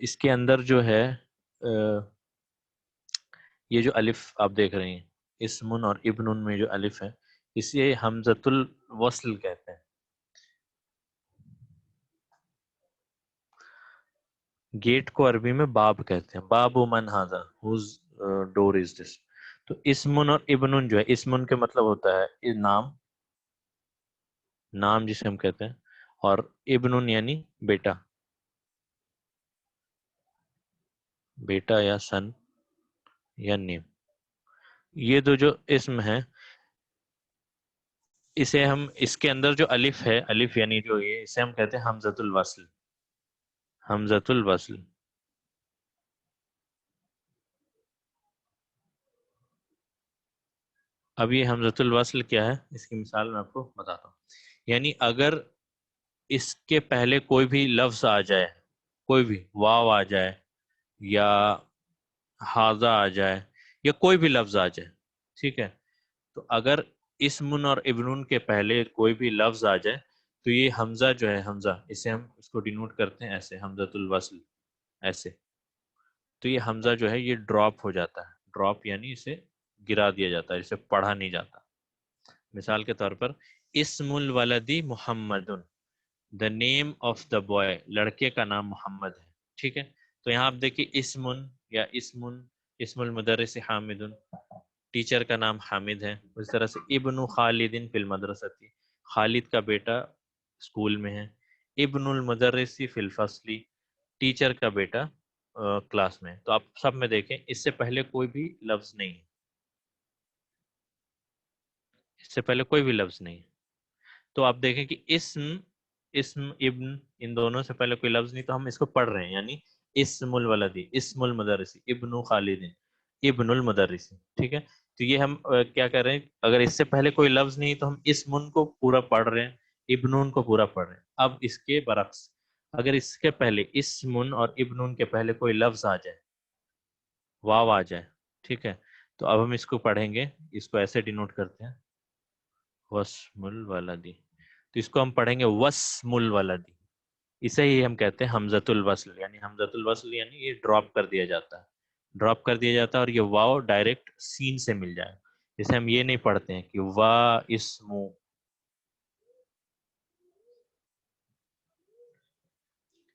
اس کے اندر جو ہے یہ جو الف آپ دیکھ رہے ہیں اسمن اور ابنن میں جو الف ہے، اسے حمزۃ الوصل کہتے ہیں. گیٹ کو عربی میں باب کہتے ہیں. باب من ھذا، ہوز ڈور از دس. تو اسمن اور ابنن جو ہے، اسمن کے مطلب ہوتا ہے نام، نام جسے ہم کہتے ہیں، اور ابنن یعنی بیٹا، بیٹا یا سن یا نیم. یہ دو جو اسم ہیں، اسے ہم، اس کے اندر جو الف ہے، الف یعنی جو یہ، اسے ہم کہتے ہیں حمزۃ الوصل. حمزۃ الوصل. اب یہ حمزۃ الوصل کیا ہے، اس کی مثال میں آپ کو بتاتا ہوں. یعنی اگر اس کے پہلے کوئی بھی لفظ آ جائے، کوئی بھی واو آ جائے یا ہاذا آ جائے یا کوئی بھی لفظ آ جائے، ٹھیک ہے، تو اگر اسمن اور ابنن کے پہلے کوئی بھی لفظ آ جائے تو یہ حمزہ جو ہے، حمزہ، اسے ہم اس کو ڈینوٹ کرتے ہیں ایسے، حمزۃ الوصل ایسے. تو یہ حمزہ جو ہے یہ ڈراپ ہو جاتا ہے. ڈراپ یعنی اسے گرا دیا جاتا ہے، اسے پڑھا نہیں جاتا. مثال کے طور پر اسم الولدی محمد، دا نیم آف دا بوائے، لڑکے کا نام محمد ہے. ٹھیک ہے. تو یہاں آپ دیکھیے اسمن یا اسمن، اسم المدرس حامد، ٹیچر کا نام حامد ہے. اس طرح سے ابن خالد فی المدرسۃ، خالد کا بیٹا اسکول میں ہے. ابن المدرس فی الفصل، ٹیچر کا بیٹا کلاس میں. تو آپ سب میں دیکھیں اس سے پہلے کوئی بھی لفظ نہیں ہے، اس سے پہلے کوئی بھی لفظ نہیں. تو آپ دیکھیں کہ اسم ابن، ان دونوں سے پہلے کوئی لفظ نہیں، تو ہم اس کو پڑھ رہے ہیں. یعنی اسم الولدی، اسم المدرسی، ابن خالد، ابن المدرسی. ٹھیک ہے. تو یہ ہم کیا کر رہے ہیں، اگر اس سے پہلے کوئی لفظ نہیں تو ہم اسمن کو پورا پڑھ رہے ہیں، ابنون کو پورا پڑھ رہے ہیں. اب اس کے برعکس، اگر اس کے پہلے اسمن اور ابنون کے پہلے کوئی لفظ آ جائے، واو آ جائے، ٹھیک ہے، تو اب ہم اس کو پڑھیں گے. اس کو ایسے ڈینوٹ کرتے ہیں وسم الولدی. تو اس کو ہم پڑھیں گے وسم الولدی. اسے ہی ہم کہتے ہیں حمزۃ الوصل. یعنی حمزۃ الوصل یعنی یہ ڈراپ کر دیا جاتا ہے، ڈراپ کر دیا جاتا ہے، اور یہ واو ڈائریکٹ سین سے مل جائے. جیسے ہم یہ نہیں پڑھتے ہیں کہ وا اسمو،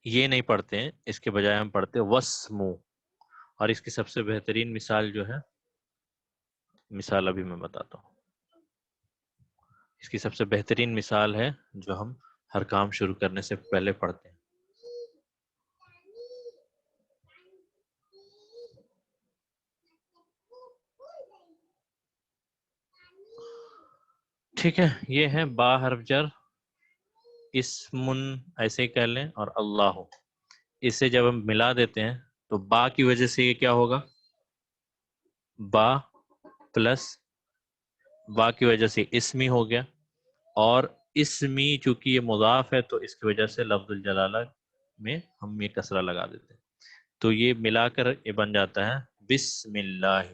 یہ نہیں پڑھتے ہیں، اس کے بجائے ہم پڑھتے ہیں وسمو. اور اس کی سب سے بہترین مثال جو ہے، مثال ابھی میں بتاتا ہوں. اس کی سب سے بہترین مثال ہے جو ہم ہر کام شروع کرنے سے پہلے پڑھتے ہیں. ٹھیک ہے. یہ ہے با حرف جر، اسمن ایسے ہی کہہ لیں، اور اللہ. اسے جب ہم ملا دیتے ہیں تو با کی وجہ سے یہ کیا ہوگا، با پلس با کی وجہ سے اسمی ہو گیا، اور اسمی چونکہ یہ مضاف ہے تو اس کی وجہ سے لفظ الجلالہ میں ہم یہ کسرہ لگا دیتے ہیں. تو یہ ملا کر یہ بن جاتا ہے بسم اللہ.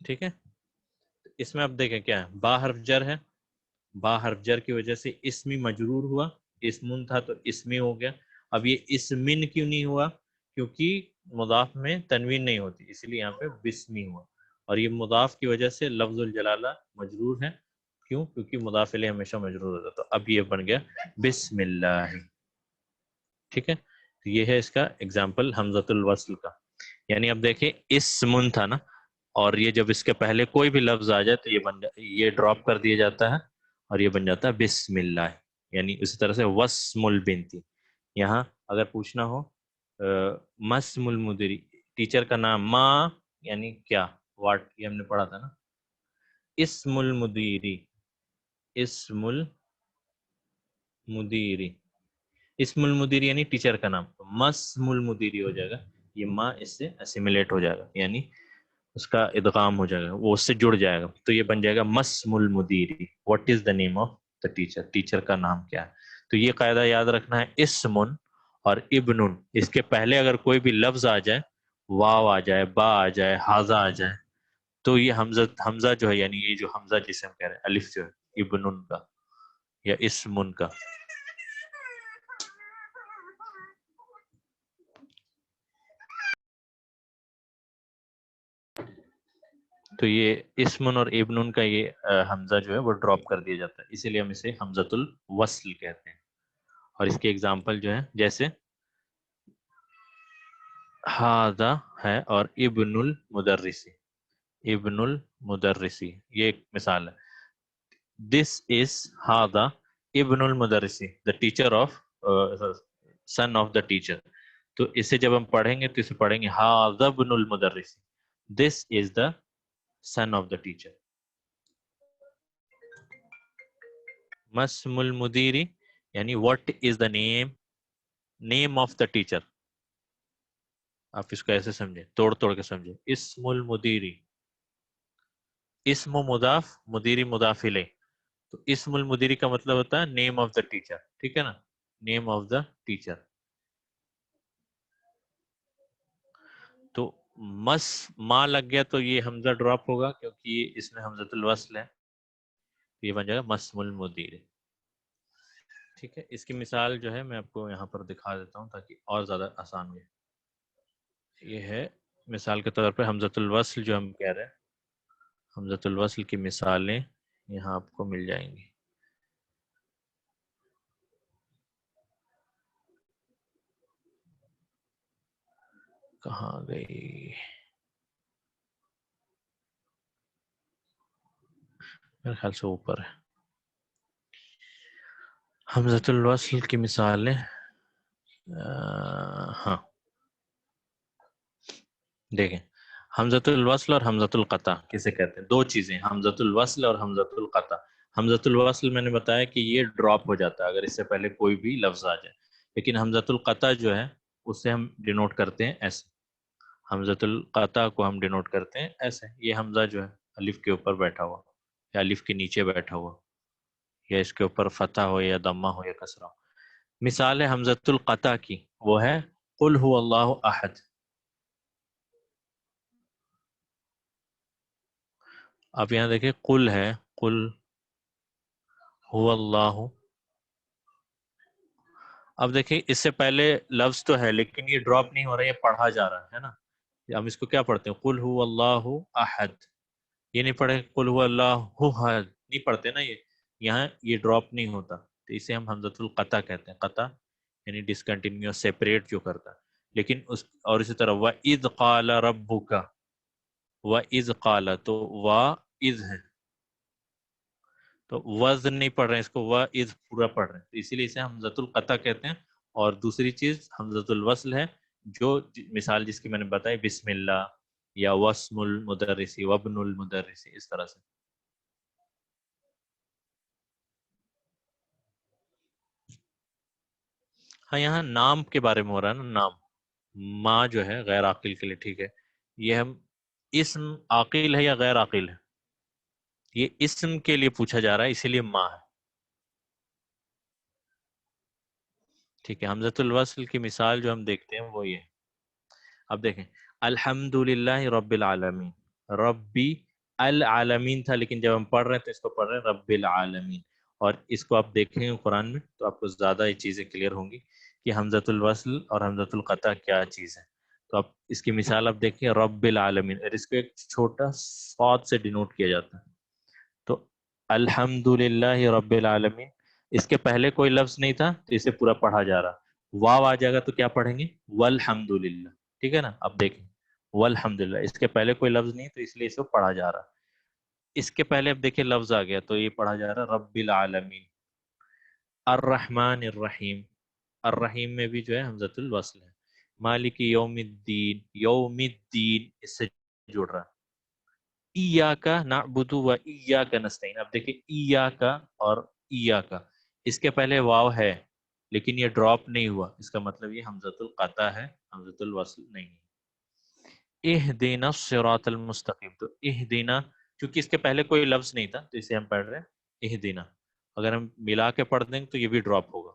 ٹھیک ہے. اس میں اب دیکھیں کیا ہے، با حرف جر ہے، با حرف جر کی وجہ سے اسمی مجرور ہوا، اسمن تھا تو اسمی ہو گیا. اب یہ اسمن کیوں نہیں ہوا، کیونکہ مضاف میں تنوین نہیں ہوتی، اس لیے یہاں پہ بسمی ہوا. اور یہ مضاف کی وجہ سے لفظ الجلالہ مجرور ہے. کیوں؟ کیونکہ مضاف الیہ ہمیشہ مجرور ہوتا. تو اب یہ بن گیا بسم اللہ. ٹھیک ہے. تو یہ ہے اس کا اگزامپل حمزۃ الوصل کا. یعنی اب دیکھیں اسمن تھا نا، اور یہ جب اس کے پہلے کوئی بھی لفظ آ جائے تو یہ ڈراپ کر دیا جاتا ہے، اور یہ بن جاتا ہے بسم اللہ. یعنی اسی طرح سے وسم البنتی. یہاں اگر پوچھنا ہو مسم المدیری ٹیچر کا نام، ما یعنی کیا، واٹ، یہ ہم نے پڑھا تھا نا. اسم المدیری، اسم المدیری، اسم المدیری یعنی ٹیچر کا نام. مسم المدیری ہو جائے گا، یہ ما اس سے اسیمیلیٹ ہو جائے گا، یعنی اس کا ادغام ہو جائے گا، وہ اس سے جڑ جائے گا، تو یہ بن جائے گا مسم المدیری. What is the name of the teacher, teacher کا نام کیا ہے. تو یہ قاعدہ یاد رکھنا ہے، اسمن اور ابنن، اس کے پہلے اگر کوئی بھی لفظ آ جائے، واو آ جائے، با آ جائے، حاضہ آ جائے، تو یہ حمزہ جو ہے، یعنی یہ جو حمزہ جسے ہم کہہ رہے ہیں الف جو ہے ابنن کا یا اسمن کا، تو یہ اسمن اور ابنن کا یہ حمزہ جو ہے وہ ڈراپ کر دیا جاتا ہے، اسی لیے ہم اسے حمزۃ الوصل کہتے ہیں. اور اس کی ایگزامپل جو ہے جیسے ہاذا ہے اور ابن المدرسی، ابن المدرسی یہ ایک مثال ہے. دس از ہاذا ابن المدرسی، the teacher of, son of the teacher. تو اسے جب ہم پڑھیں گے تو اسے پڑھیں گے ہاذا ابن المدرسی، دس از دا سن آف دا ٹیچر. مسم المدیری یعنی what is the name of the teacher. آپ اس کو ایسے سمجھیں، توڑ توڑ کے سمجھیں. اسم المدیری، اسم مضاف، مدیری مضاف الیہ، تو اسم المدیری کا مطلب ہوتا ہے نیم آف دا ٹیچر، ٹھیک ہے نا، نیم آف دا ٹیچر. تو ما لگ گیا تو یہ حمزہ ڈراپ ہوگا کیونکہ یہ اس میں حمزۃ الوصل ہے، یہ بن جائے گا مسم المدیری. ٹھیک ہے، اس کی مثال جو ہے میں آپ کو یہاں پر دکھا دیتا ہوں تاکہ اور زیادہ آسان ہو. یہ ہے مثال کے طور پہ حمزۃ الوصل جو ہم کہہ رہے ہیں، حمزۃ الوصل کی مثالیں یہاں آپ کو مل جائیں گی. کہاں گئی، میرے خیال سے اوپر ہے. حمزۃ الوصل کی مثالیں، ہاں دیکھیں، حمزۃ الوصل اور حمزۃ القطع کسے کہتے ہیں؟ دو چیزیں، حمزۃ الوصل اور حمزۃ القطع. حمزۃ الوصل میں نے بتایا کہ یہ ڈراپ ہو جاتا ہے اگر اس سے پہلے کوئی بھی لفظ آ جائے، لیکن حمزۃ القطع جو ہے اسے ہم ڈینوٹ کرتے ہیں ایسے. حمزۃ القطع کو ہم ڈینوٹ کرتے ہیں ایسے، یہ حمزہ جو ہے الف کے اوپر بیٹھا ہوا یا الف کے نیچے بیٹھا ہوا، یا اس کے اوپر فتح ہو یا ضمہ ہو یا کسرہ ہو. مثال ہے حمزۃ القطع کی، وہ ہے قل هو اللہ احد. آپ یہاں دیکھیں قل ہے، قل هو اللہ. اب دیکھیں اس سے پہلے لفظ تو ہے لیکن یہ ڈراپ نہیں ہو رہا، یہ پڑھا جا رہا ہے نا. ہم اس کو کیا پڑھتے ہیں؟ قل هو اللہ احد. یہ نہیں پڑھے قل هو اللہ احد، نہیں پڑھتے نا، یہ یہاں یہ ڈراپ نہیں ہوتا، تو اسے ہم حمزۃ القطع کہتے ہیں. قطع یعنی ڈسکنٹینیوس، سیپریٹ جو کرتا ہے. لیکن اس اور اسی طرح وَإِذْ قَالَ رَبُّكَ، وَإِذْ قَالَ تو وَإِذْ ہے، تو وزن نہیں پڑھ رہے ہیں، اس کو وَإِذْ پورا پڑھ رہے ہیں، تو اسی لیے اسے حمزۃ القطع کہتے ہیں. اور دوسری چیز حمزۃ الوصل ہے، جو مثال جس کی میں نے بتائی بسم اللہ یا وسم المدرسی، وابن المدرسی، اس طرح سے. ہاں یہاں نام کے بارے میں ہو رہا ہے نا، نام. ماں جو ہے غیر عاقل کے لیے، ٹھیک ہے، یہ ہم اسم عاقل ہے یا غیر عاقل ہے، یہ اسم کے لیے پوچھا جا رہا ہے، اسی لیے ماں ہے. ٹھیک ہے، حمزۃ الوصل کی مثال جو ہم دیکھتے ہیں وہ یہ ہے. اب دیکھیں الحمد للہ رب العالمین، ربی العالمین تھا لیکن جب ہم پڑھ رہے ہیں تو اس کو پڑھ رہے ہیں رب العالمین. اور اس کو آپ دیکھیں گے قرآن میں تو آپ کو زیادہ یہ چیزیں کلیئر ہوں گی کہ حمزۃ الوصل اور حمزۃ القطع کیا چیز ہے. تو آپ اس کی مثال آپ دیکھیں رب العالمین، اور اس کو ایک چھوٹا صاد سے ڈینوٹ کیا جاتا ہے. تو الحمد للہ رب العالمین، اس کے پہلے کوئی لفظ نہیں تھا تو اسے پورا پڑھا جا رہا. واو آ جائے گا تو کیا پڑھیں گے؟ والحمد للہ. ٹھیک ہے نا، اب دیکھیں والحمد للہ، اس کے پہلے کوئی لفظ نہیں تو اس لیے اسے پڑھا جا رہا. اس کے پہلے اب دیکھیں لفظ آ گیا تو یہ پڑھا جا رہا رب العالمین. الرحمن الرحیم، الرحیم میں بھی جو ہے حمزۃ الوصل ہے. مالک یوم الدین، یوم الدین اس سے جڑ رہا. ایاک نعبد و ایاک نستعین. اب دیکھیں ایاک اور ایاک، اس کے پہلے واو ہے لیکن یہ ڈراپ نہیں ہوا، اس کا مطلب یہ حمزۃ القطع ہے، حمزۃ الوصل نہیں ہے. اہدنا الصراط المستقیم، تو اہدنا چونکہ اس کے پہلے کوئی لفظ نہیں تھا تو اسے ہم پڑھ رہے ہیں اہدنا. اگر ہم ملا کے پڑھ دیں گے تو یہ بھی ڈراپ ہوگا،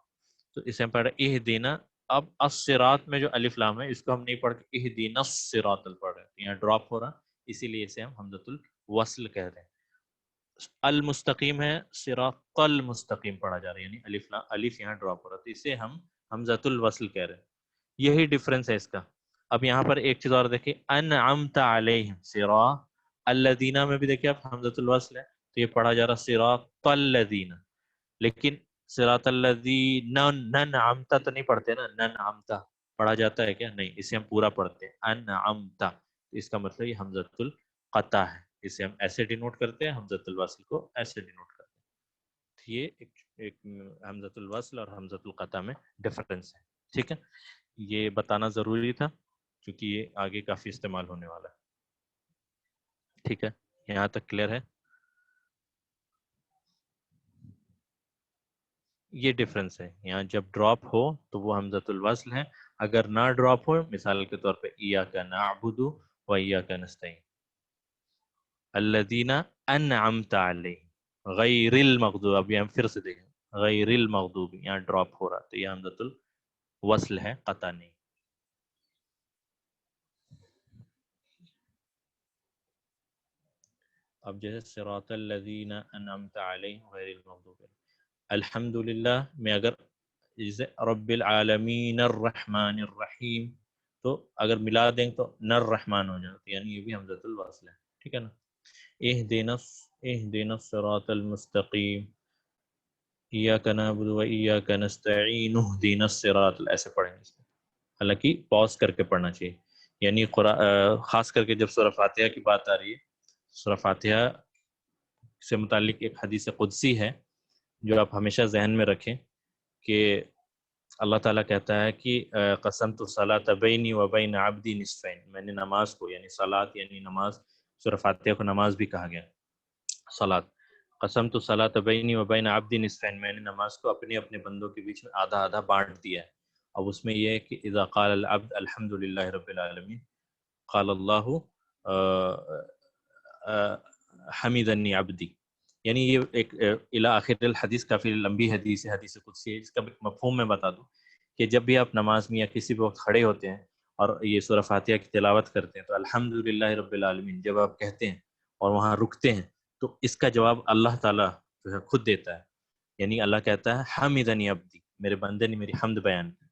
تو اسے ہم پڑھ رہے ہیں اہدنا. اب الصراط میں جو الف لام ہے اس کو ہم نہیں پڑھ کے اہدنا الصراط پڑھ رہے ہیں، یہاں ڈراپ ہو رہا، اسی لیے اسے ہم حمزۃ الوصل کہہ رہے ہیں. المستقیم ہے، صراط المستقیم پڑھا جا رہا ہے، یعنی الف یہاں ڈراپ ہو رہا، تو اسے ہم حمزۃ الوصل کہہ رہے ہیں. یہی ڈفرنس ہے اس کا. اب یہاں پر ایک چیز اور دیکھیں، انعمت علیہم صراط الذین میں بھی دیکھیں آپ حمزۃ الوصل ہے تو یہ پڑھا جا رہا صراط الذین، لیکن صراط الذین ننعمت تو نہیں پڑھتے نا، ننعمت پڑھا جاتا ہے کیا؟ نہیں، اسے ہم پورا پڑھتے ہیں انعمت. اس کا مطلب یہ حمزۃ القطع ہے، اسے ہم ایسے ڈینوٹ کرتے ہیں، حمزۃ الوصل کو ایسے ڈینوٹ کرتے ہیں. یہ ایک حمزۃ الوصل اور حمزۃ القطع میں ڈفرنس ہے. ٹھیک ہے، یہ بتانا ضروری تھا کیونکہ یہ آگے کافی استعمال ہونے والا ہے. ٹھیک ہے، یہاں تک کلیئر ہے؟ یہ ڈفرنس ہے، یہاں جب ڈراپ ہو تو وہ حمزۃ الوصل ہے، اگر نہ ڈراپ ہو مثال کے طور پہ ایاک نعبد و ایاک نستعین. الذین انعمت علیہم غیر المغضوب، اب یہ ہم پھر سے دیکھیں غیر المغضوب، یہاں ڈراپ ہو رہا تو یہ حمزۃ الوصل ہے، قطع نہیں. اب جیسے صراط الذین انعمت علیہم غیر المغضوب، الحمدللہ میں اگر جیسے رب العالمین الرحمن الرحیم، تو اگر ملا دیں تو نر رحمان ہو جاتا، یعنی یہ بھی حمزۃ الوصل ہے. ٹھیک ہے نا. اہدنا الصراط المستقیم، ایاک نعبد و ایاک نستعین اہدنا الصراط، ایسے پڑھیں گے. حالانکہ پاز کر کے پڑھنا چاہیے، یعنی خاص کر کے جب سورہ فاتحہ کی بات آ رہی ہے، سورہ فاتحہ سے متعلق ایک حدیث قدسی ہے جو آپ ہمیشہ ذہن میں رکھیں کہ اللہ تعالیٰ کہتا ہے کہ قسمت الصلاۃ بینی و بین عبدی نصفین، میں نے نماز کو، یعنی صلاۃ یعنی نماز، سورہ فاتحہ کو نماز بھی کہا گیا صلاۃ. قسمت الصلاۃ بینی و بین عبدی نصفین، میں نے نماز کو اپنے اپنے بندوں کے بیچ میں آدھا آدھا بانٹ دیا ہے. اب اس میں یہ ہے کہ اذا قال العبد الحمد للہ رب العالمین قال اللہ حمیدنی عبدی، یعنی یہ ایک الی آخر الحدیث کافی لمبی حدیث ہے، حدیث قدسی ہے. اس کا مفہوم میں بتا دوں کہ جب بھی آپ نماز میں یا کسی بھی وقت کھڑے ہوتے ہیں اور یہ سورہ فاتحہ کی تلاوت کرتے ہیں تو الحمدللہ رب العالمین جب آپ کہتے ہیں اور وہاں رکتے ہیں تو اس کا جواب اللہ تعالیٰ جو ہے خود دیتا ہے، یعنی اللہ کہتا ہے حمیدنی عبدی، میرے بندے نے میری حمد بیان کی.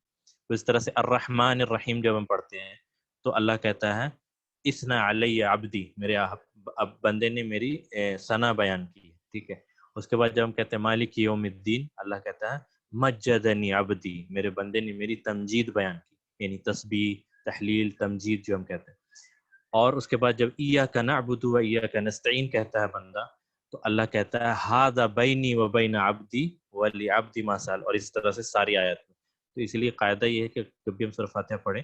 تو اس طرح سے الرحمن الرحیم جب ہم پڑھتے ہیں تو اللہ کہتا ہے اثنا علی عبدی، میرے بندے نے میری ثنا بیان کی. ٹھیک ہے. اس کے بعد جب ہم کہتے ہیں مالک یوم الدین، اللہ کہتا ہے مجدنی عبدی، میرے بندے نے میری تمجید بیان کی، یعنی تسبیح تحلیل تمجید جو ہم کہتے ہیں. اور اس کے بعد جب ایاک نعبد و ایاک نستعین کہتا ہے بندہ تو اللہ کہتا ہے ھذا بینی و بین عبدی ولعبدی ما سأل، اور اس طرح سے ساری آیت میں. تو اس لیے قاعدہ یہ ہے کہ جب بھی ہم سورہ فاتحہ پڑھیں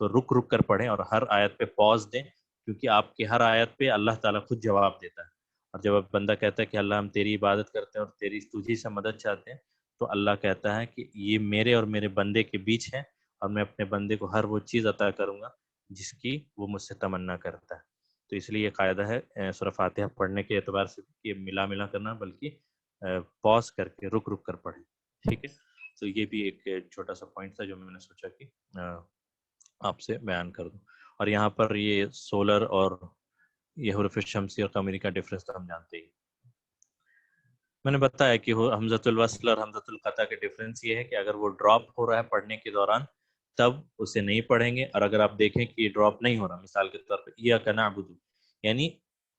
تو رک رک کر پڑھیں اور ہر آیت پہ پاز دیں، کیونکہ آپ کی ہر آیت پہ اللہ تعالیٰ خود جواب دیتا ہے. اور جب بندہ کہتا ہے کہ اللہ ہم تیری عبادت کرتے ہیں اور تیری تجھی سے مدد چاہتے ہیں، تو اللہ کہتا ہے کہ یہ میرے اور میرے بندے کے بیچ ہے اور میں اپنے بندے کو ہر وہ چیز عطا کروں گا جس کی وہ مجھ سے تمنا کرتا ہے. تو اس لیے یہ قاعدہ ہے سورہ فاتحہ پڑھنے کے اعتبار سے کہ ملا ملا کرنا بلکہ پاز کر کے رک رک کر پڑھیں. ٹھیک ہے. تو یہ بھی ایک چھوٹا سا پوائنٹ تھا جو میں نے سوچا کہ آپ سے بیان کر دوں. اور یہاں پر یہ سولر اور یہ حروف شمسی اور قمری کا ڈفرنس تو ہم جانتے ہی. میں نے بتایا کہ حمزۃ الوصل اور حمزۃ القطع کے ڈفرنس یہ ہے کہ اگر وہ ڈراپ ہو رہا ہے پڑھنے کے دوران تب اسے نہیں پڑھیں گے، اور اگر آپ دیکھیں کہ یہ ڈراپ نہیں ہو رہا، مثال کے طور پہ ایاک نعبد، یعنی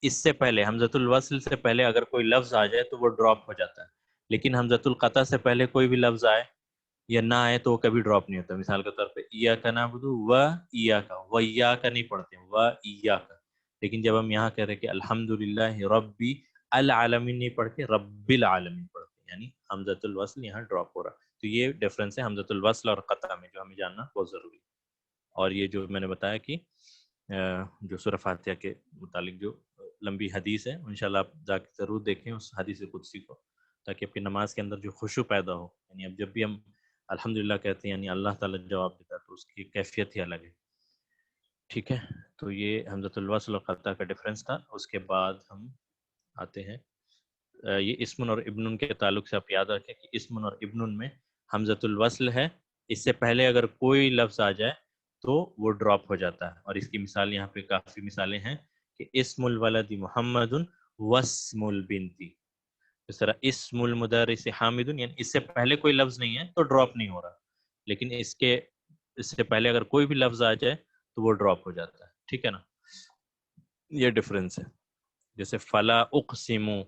اس سے پہلے حمزۃ الوصل سے پہلے اگر کوئی لفظ آ جائے تو وہ ڈراپ ہو جاتا ہے، لیکن حمزۃ القطع سے پہلے کوئی بھی لفظ آئے یا نہ آئے تو وہ کبھی ڈراپ نہیں ہوتا. مثال کے طور پہ ایاک نعبد و ایاک، و ایاک نہیں پڑھتے ہیں، و ایاک. لیکن جب ہم یہاں کہہ رہے کہ الحمدللہ ربی العالمین نہیں پڑھ کے رب العالمین پڑھتے ہیں، یعنی حمزۃ الوصل یہاں ڈراپ ہو رہا. تو یہ ڈفرینس ہے حمزۃ الوصل اور قطع میں، جو ہمیں جاننا بہت ضروری ہے. اور یہ جو میں نے بتایا کہ جو سورہ فاتحہ کے متعلق جو لمبی حدیث ہے، انشاءاللہ آپ جا کے ضرور دیکھیں اس حدیث قدسی کو، تاکہ آپ کی نماز کے اندر جو خشوع پیدا ہو. یعنی اب جب بھی ہم الحمدللہ کہتے ہیں یعنی اللہ تعالیٰ جواب دیتا ہے، تو اس کی کیفیت ہی الگ ہے. ٹھیک ہے، تو یہ حمزۃ الوصل اور قطع کا ڈفرینس تھا. اس کے بعد ہم آتے ہیں یہ اسم اور ابن کے تعلق سے آپ یاد رکھیں کہ اسم اور ابن میں حمزۃ الوصل ہے، اس سے پہلے اگر کوئی لفظ آ جائے تو وہ ڈراپ ہو جاتا ہے. اور اس کی مثال یہاں پہ کافی مثالیں ہیں کہ اسم الولد محمد واسم البنتی. اس طرح اسم المدرس حامد، یعنی اس سے پہلے کوئی لفظ نہیں ہے تو ڈراپ نہیں ہو رہا، لیکن اس سے پہلے اگر کوئی بھی لفظ آ جائے تو وہ ڈراپ ہو جاتا ہے. ٹھیک ہے نا، یہ ڈفرینس ہے. جیسے فلا اقسمو،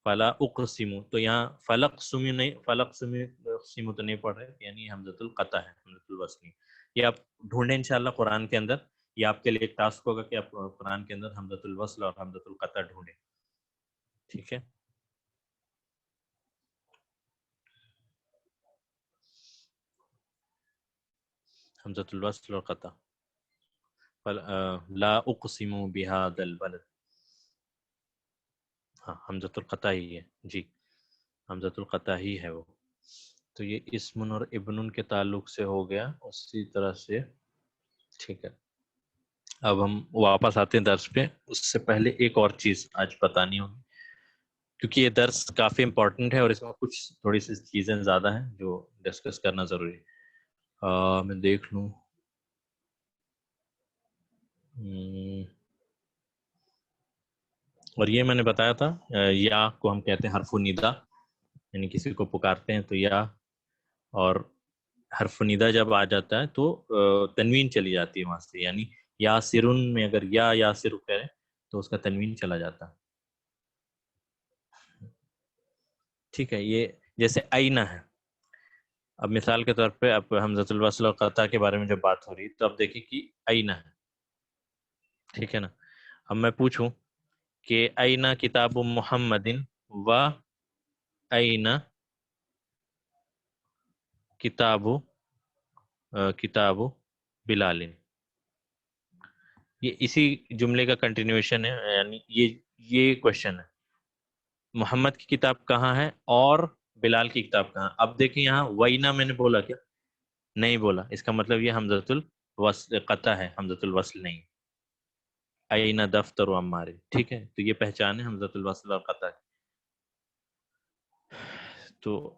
فلا اقسمو، تو یہاں فلق سمی نہیں، فلق سمی تو نہیں پڑھ رہے، یعنی حمزۃ القطع ہے، حمزۃ الوصل. یہ آپ ڈھونڈیں انشاءاللہ قرآن کے اندر. یہ آپ کے لیے ایک ٹاسک ہوگا کہ آپ قرآن کے اندر حمزۃ الوصل اور حمزۃ القطع ڈھونڈیں. ٹھیک ہے، حمزۃ الوصل اور قطع. لا اقسم بهذا البلد، ہاں حمزۃ القطع ہی ہے جی، حمزۃ القطع ہی ہے وہ. تو یہ اسم اور ابن کے تعلق سے ہو گیا اسی طرح سے. ٹھیک ہے، اب ہم واپس آتے ہیں درس پہ. اس سے پہلے ایک اور چیز آج بتانی ہوگی، کیونکہ یہ درس کافی امپورٹنٹ ہے اور اس میں کچھ تھوڑی سی چیزیں زیادہ ہیں جو ڈسکس کرنا ضروری ہے. میں دیکھ لوں. اور یہ میں نے بتایا تھا یا کو ہم کہتے ہیں حرف ندا، یعنی کسی کو پکارتے ہیں تو یا، اور حرف ندا جب آ جاتا ہے تو تنوین چلی جاتی ہے وہاں سے. یعنی یا سرن میں اگر یا سر کرے تو اس کا تنوین چلا جاتا ہے. ٹھیک ہے، یہ جیسے آئینہ ہے. اب مثال کے طور پہ اب حمزۃ الوصل اور قطع کے بارے میں جب بات ہو رہی تو اب دیکھیں کہ آئینہ ہے. ٹھیک ہے نا، اب میں پوچھوں کہ آئینہ کتاب محمد و آئینہ کتاب بلال، یہ اسی جملے کا کنٹینیوشن ہے. یعنی یہ کوشچن ہے، محمد کی کتاب کہاں ہے اور بلال کی کتاب کہاں. اب دیکھیں یہاں وینا میں نے بولا کیا؟ نہیں بولا. اس کا مطلب یہ حمزۃ الوصل قطع ہے، حمزۃ الوصل نہیں. اینا دفتر و عمار، ٹھیک ہے، تو یہ پہچان ہے حمزۃ الوصل اور قطع. تو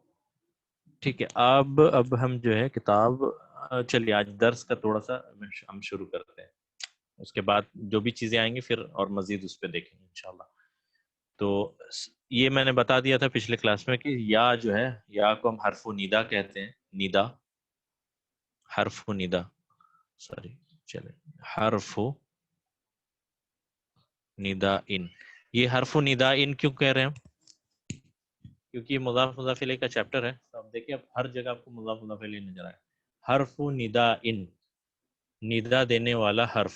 ٹھیک ہے، اب ہم جو ہے کتاب، چلیے آج درس کا تھوڑا سا ہم شروع کرتے ہیں. اس کے بعد جو بھی چیزیں آئیں گی پھر اور مزید اس پہ دیکھیں گے انشاءاللہ. تو یہ میں نے بتا دیا تھا پچھلے کلاس میں کہ یا جو ہے، یا کو ہم حرف ندا کہتے ہیں. ندا، حرف ندا، سوری چلے، حرف ندا ان. یہ حرف ندا ان کیوں کہہ رہے ہیں ہم؟ کیونکہ یہ مضاف مضاف الیہ کا چیپٹر ہے. تو اب دیکھیں اب ہر جگہ آپ کو مضاف مضاف الیہ نظر آئے. حرف ندا ان، ندا دینے والا حرف،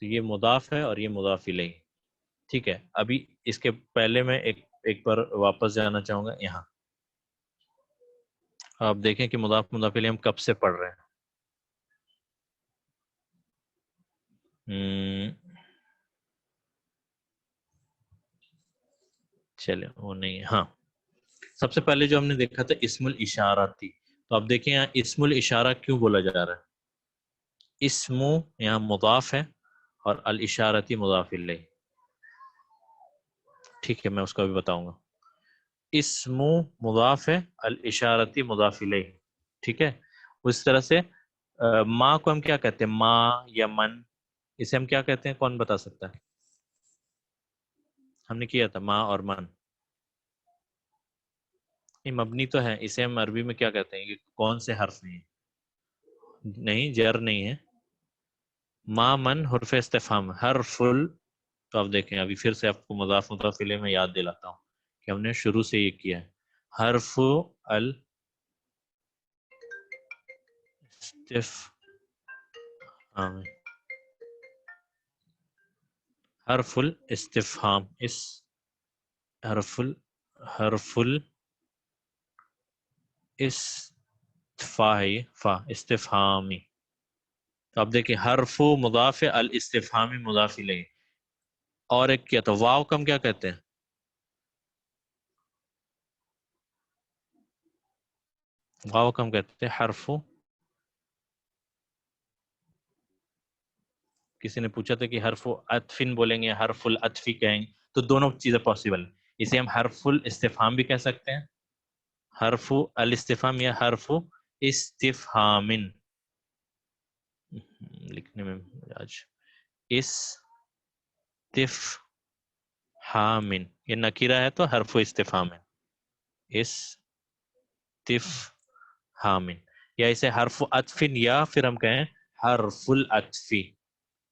تو یہ مضاف ہے اور یہ مضاف الیہ. ٹھیک ہے، ابھی اس کے پہلے میں ایک بار واپس جانا چاہوں گا یہاں. آپ دیکھیں کہ مضاف مضاف الیہ ہم کب سے پڑھ رہے ہیں. چلے وہ نہیں، ہاں سب سے پہلے جو ہم نے دیکھا تھا اسم الاشارہ تھی. تو اب دیکھیں یہاں اسم الاشارہ کیوں بولا جا رہا ہے. اسم یہاں مضاف ہے اور الاشارتی مضاف الیہ. ٹھیک ہے، میں اس کا بھی بتاؤں گا. اسم مضاف ہے، الاشارتی مضاف الیہ. ٹھیک ہے، اس طرح سے ما کو ہم کیا کہتے ہیں، ما یا من، اسے ہم کیا کہتے ہیں، کون بتا سکتا ہے؟ ہم نے کیا تھا ما اور من. یہ مبنی تو ہے، اسے ہم عربی میں کیا کہتے ہیں، یہ کون سے حرف ہیں؟ نہیں، جر نہیں ہے. ما من حرف استفہام، حرف تو آپ دیکھیں ابھی پھر سے آپ کو مضاف مضاف الیہ میں یاد دلاتا ہوں کہ ہم نے شروع سے یہ کیا ہے. حرف حرف الاستفہام، اس حرف استفا ہے، یہ فا استفہامی. تو اب دیکھیں حرف مضاف الاستفہامی مضاف الیہ. اور ایک کیا تھا واو کم کیا کہتے ہیں؟ واو کم کہتے ہیں حرف. کسی نے پوچھا تھا کہ حرف عطفن بولیں گے حرف العطفی کہیں گے، تو دونوں چیزیں پاسبل ہیں. اسے ہم حرف الاستفہام بھی کہہ سکتے ہیں، حرف الاستفہام یا حرف استفہام. لکھنے میں آج استفہام، یہ نکیرہ ہے تو حرف استفہام ہے. استفہام، یا اسے حرف عطفن یا پھر ہم کہیں حرف العطفی.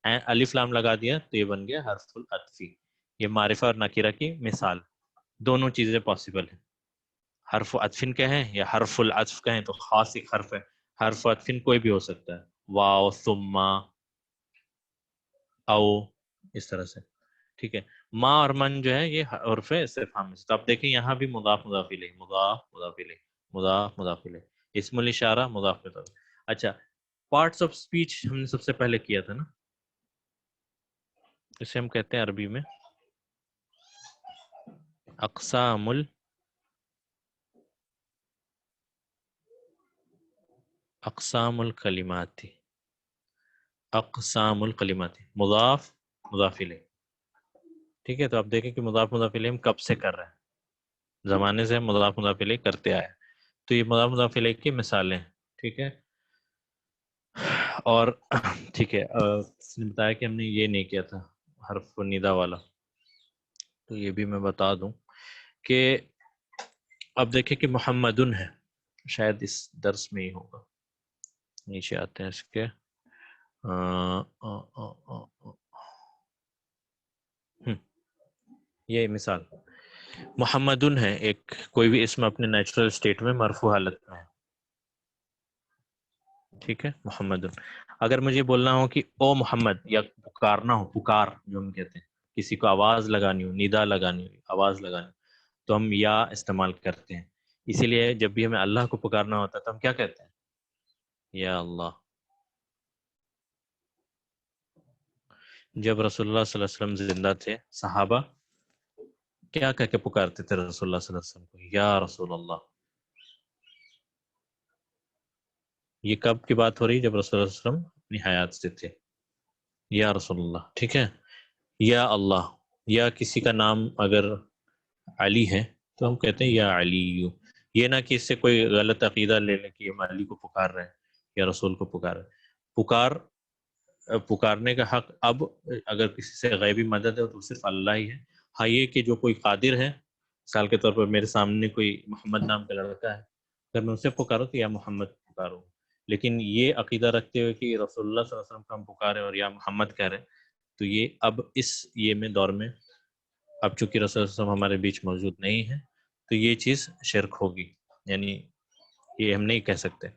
الف لام لگا دیا تو یہ بن گیا حرف العطفی. یہ معرفہ اور نکیرہ کی مثال. دونوں چیزیں پاسبل ہیں. حرف عطفن کہیں یا حرف العطف کہیں تو خاص ایک حرف ہے. حرف عطفن کوئی بھی ہو سکتا ہے، واو، ثم، او، اس طرح سے. ٹھیک ہے. ما اور من جو ہے یہ حرف استفہام میں سے. تو آپ دیکھیں یہاں بھی مضاف مضاف الیہ، مضاف مضاف الیہ، مضاف مضاف الیہ، اسم الاشارہ مضاف مضاف. اچھا، پارٹس آف اسپیچ ہم نے سب سے پہلے کیا تھا نا، اسے ہم کہتے ہیں عربی میں اقسام الکلمات. اقسام الکلمات مضاف مضاف الیہ. ٹھیک ہے. تو آپ دیکھیں کہ مضاف مضاف الیہ ہم کب سے کر رہے ہیں، زمانے سے ہم مضاف مضاف الیہ کرتے آئے. تو یہ مضاف مضاف الیہ کی مثالیں. ٹھیک ہے. اور ٹھیک ہے، اس نے بتایا کہ ہم نے یہ نہیں کیا تھا حرف ندا والا، تو یہ بھی میں بتا دوں کہ اب دیکھیں کہ محمدن ہے، شاید اس درس میں ہی ہوگا. نیچے آتے ہیں اس کے یہ مثال محمدن ہے، ایک کوئی بھی اسم اپنے نیچرل اسٹیٹ میں مرفوع حالت میں ہے. ٹھیک ہے. محمدن. اگر مجھے بولنا ہو کہ او محمد، یا پکارنا ہو، پکار جو ہم کہتے ہیں، کسی کو آواز لگانی ہو، ندا لگانی ہو، آواز لگانی ہو، تو ہم یا استعمال کرتے ہیں. اسی لیے جب بھی ہمیں اللہ کو پکارنا ہوتا ہے تو ہم کیا کہتے ہیں؟ یا اللہ. جب رسول اللہ صلی اللہ علیہ وسلم زندہ تھے، صحابہ کیا کہہ کے پکارتے تھے رسول اللہ صلی اللہ علیہ وسلم کو؟ یا رسول اللہ. یہ کب کی بات ہو رہی؟ جب رسول اللہ صلی اللہ علیہ وسلم اپنی حیات سے تھے. یا رسول اللہ. ٹھیک ہے. یا اللہ. یا کسی کا نام اگر علی ہے تو ہم کہتے ہیں یا علی. یہ نہ کہ اس سے کوئی غلط عقیدہ لے لیں کہ ہم علی کو پکار رہے ہیں یا رسول کو پکار رہے ہیں. پکارنے کا حق اب اگر کسی سے غیبی مدد ہے تو صرف اللہ ہی ہے. ہاں، یہ کہ جو کوئی قادر ہے، مثال کے طور پر میرے سامنے کوئی محمد نام کا لڑکا ہے، اگر میں اسے پکاروں تو یا محمد پکاروں. لیکن یہ عقیدہ رکھتے ہوئے کہ رسول اللہ صلی اللہ علیہ وسلم کو ہم پکارے اور یا محمد کہہ رہے، تو یہ اب اس میں دور میں اب چونکہ رسول اللہ صلی اللہ علیہ وسلم ہمارے بیچ موجود نہیں ہے تو یہ چیز شرک ہوگی. یعنی یہ ہم نہیں کہہ سکتے،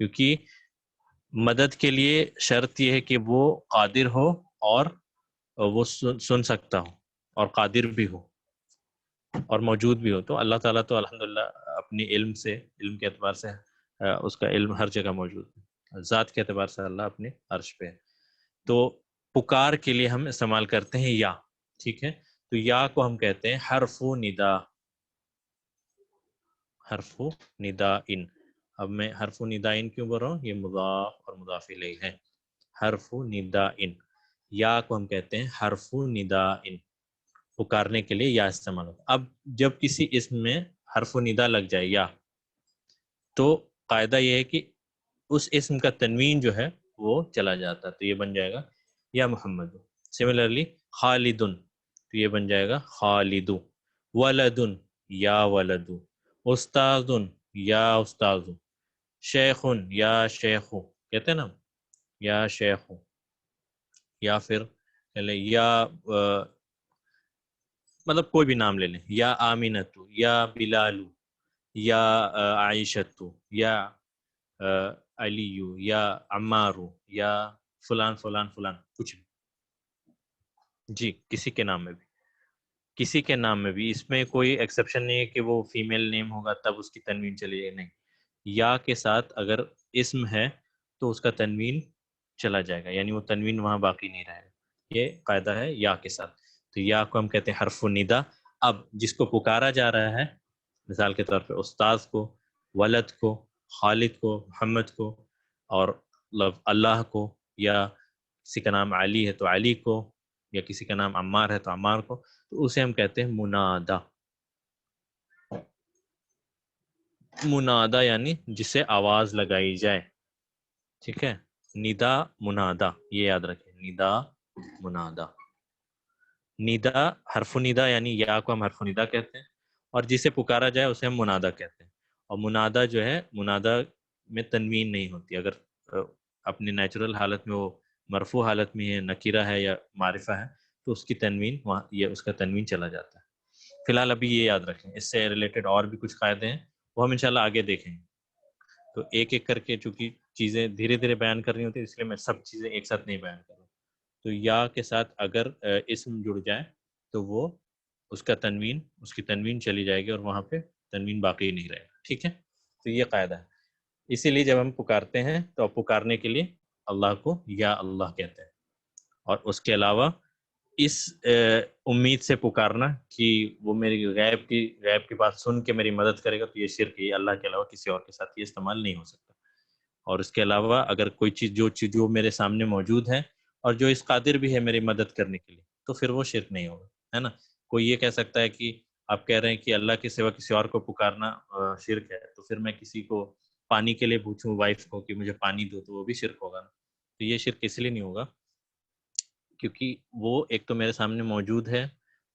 کیونکہ مدد کے لیے شرط یہ ہے کہ وہ قادر ہو اور وہ سن سکتا ہو اور قادر بھی ہو اور موجود بھی ہو. تو اللہ تعالیٰ تو الحمدللہ اپنی علم کے اعتبار سے اس کا علم ہر جگہ موجود ہے، ذات کے اعتبار سے اللہ اپنے عرش پہ ہے. تو پکار کے لیے ہم استعمال کرتے ہیں یا. ٹھیک ہے. تو یا کو ہم کہتے ہیں حرف ندا. حرف ندا ان. اب میں حرف ندا ان کیوں بول رہا ہوں؟ یہ مضاف اور مضاف الیہ ہے. حرف ندا ان. یا کو ہم کہتے ہیں حرف ندا ان. پکارنے کے لیے یا استعمال ہوتا. اب جب کسی اسم میں حرف ندا لگ جائے یا، تو قاعدہ یہ ہے کہ اس اسم کا تنوین جو ہے وہ چلا جاتا ہے، تو یہ بن جائے گا یا محمد. سملرلی خالدن، تو یہ بن جائے گا خالدو. ولدن یا ولدو. استاذن یا استاذو. شیخن یا شیخو، کہتے ہیں نا یا شیخو. یا پھر یا مطلب کوئی بھی نام لے لیں، یا آمینتو یا بلالو یا عائشتو یا علیو یا عمارو یا فلان فلان فلان، کچھ بھی. جی، کسی کے نام میں بھی، کسی کے نام میں بھی. اس میں کوئی ایکسیپشن نہیں ہے کہ وہ فیمیل نیم ہوگا تب اس کی تنوین چلی جائے، نہیں. یا کے ساتھ اگر اسم ہے تو اس کا تنوین چلا جائے گا، یعنی وہ تنوین وہاں باقی نہیں رہے گا. یہ قاعدہ ہے یا کے ساتھ. تو یا کو ہم کہتے ہیں حرف ندا. اب جس کو پکارا جا رہا ہے، مثال کے طور پہ استاذ کو، ولد کو، خالد کو، محمد کو، اور اللہ کو، یا کسی کا نام علی ہے تو علی کو، یا کسی کا نام عمار ہے تو عمار کو، تو اسے ہم کہتے ہیں منادا. منادا یعنی جسے آواز لگائی جائے. ٹھیک ہے، ندا منادا، یہ یاد رکھیں، ندا منادا. ندا حرف ندا یعنی یا کو ہم حرف ندا کہتے ہیں، اور جسے پکارا جائے اسے ہم منادا کہتے ہیں. اور منادا جو ہے، منادا میں تنوین نہیں ہوتی. اگر اپنی نیچرل حالت میں وہ مرفوع حالت میں ہے، نکیرہ ہے یا معرفہ ہے، تو اس کی تنوین وہاں، یہ اس کا تنوین چلا جاتا ہے. فی الحال ابھی یہ یاد رکھیں. اس سے ریلیٹڈ اور بھی کچھ قاعدے ہیں، وہ ہم انشاءاللہ آگے دیکھیں گے. تو ایک ایک کر کے چونکہ چیزیں دھیرے دھیرے بیان کرنی ہوتی ہے، اس لیے میں سب چیزیں ایک ساتھ نہیں بیان کر رہا ہوں. تو یا کے ساتھ اگر اسم جڑ جائے تو وہ اس کی تنوین چلی جائے گی، اور وہاں پہ تنوین باقی نہیں رہے گا. ٹھیک ہے، تو یہ قاعدہ ہے. اسی لیے جب ہم پکارتے ہیں تو پکارنے کے لیے اللہ کو یا اللہ کہتے ہیں. اور اس کے علاوہ اس امید سے پکارنا کہ وہ میری غیب کی بات سن کے میری مدد کرے گا، تو یہ شرک ہے. اللہ کے علاوہ کسی اور کے ساتھ یہ استعمال نہیں ہو سکتا. اور اس کے علاوہ اگر کوئی چیز جو میرے سامنے موجود ہے اور جو اس قادر بھی ہے میری مدد کرنے کے لیے، تو پھر وہ شرک نہیں ہوگا، ہے نا. کوئی یہ کہہ سکتا ہے کہ آپ کہہ رہے ہیں کہ اللہ کے سوا کسی اور کو پکارنا شرک ہے، تو پھر میں کسی کو پانی کے لیے پوچھوں، وائف کو، کہ مجھے پانی دو، تو وہ بھی شرک ہوگا. تو یہ شرک اس لیے نہیں ہوگا کیونکہ وہ ایک تو میرے سامنے موجود ہے،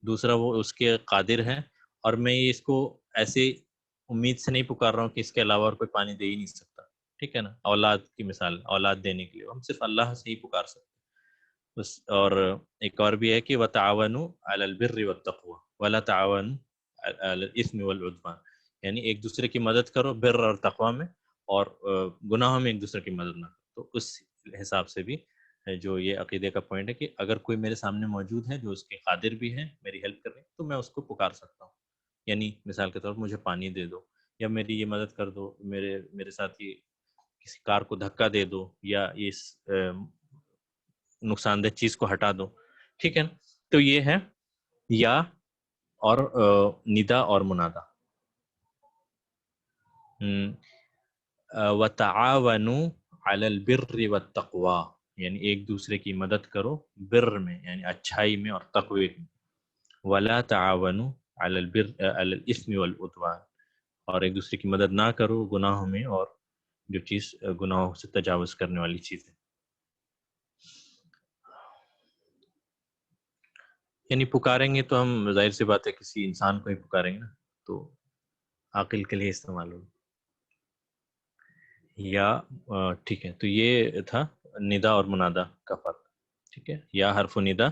دوسرا وہ اس کے قادر ہے، اور میں اس کو ایسے امید سے نہیں پکار رہا ہوں کہ اس کے علاوہ اور کوئی پانی دے ہی نہیں سکتا. ٹھیک ہے نا. اولاد کی مثال، اولاد دینے کے لیے ہم صرف اللہ سے ہی پکار سکتے ہیں بس. اور ایک اور بھی ہے کہ وَتَعَاوَنُوا عَلَى الْبِرِّ وَالتَّقْوَى وَلَا تَعَاوَنُوا عَلَى الْإِثْمِ وَالْعُدْوَانِ. یعنی ایک دوسرے کی مدد کرو بر اور تقوی میں، اور گناہوں میں ایک دوسرے کی مدد نہ کرو. تو اس حساب سے بھی جو یہ عقیدے کا پوائنٹ ہے کہ اگر کوئی میرے سامنے موجود ہے جو اس کے قادر بھی ہے میری ہیلپ کرنے، تو میں اس کو پکار سکتا ہوں. یعنی مثال کے طور پر مجھے پانی دے دو، یا میری یہ مدد کر دو، میرے ساتھ یہ کسی کار کو دھکا دے دو، یا اس نقصان دہ چیز کو ہٹا دو. ٹھیک ہے نا. تو یہ ہے یا اور ندا اور منادا. وَتَعَاوَنُوا عَلَى الْبِرِّ وَالتَّقْوَى یعنی ایک دوسرے کی مدد کرو بر میں، یعنی اچھائی میں اور تقوی میں. وَلَا تَعَاوَنُوا عَلَى الْإِثْمِ وَالْعُدْوَانِ اور ایک دوسرے کی مدد نہ کرو گناہوں میں، اور جو چیز گناہوں سے تجاوز کرنے والی چیز ہے. یعنی پکاریں گے تو ہم ظاہر سی بات ہے کسی انسان کو ہی پکاریں گے نا، تو عاقل کے لیے استعمال ہوگا. یا ٹھیک ہے. تو یہ تھا ندا اور منادا کا فرق. ٹھیک ہے، یا حرف ندا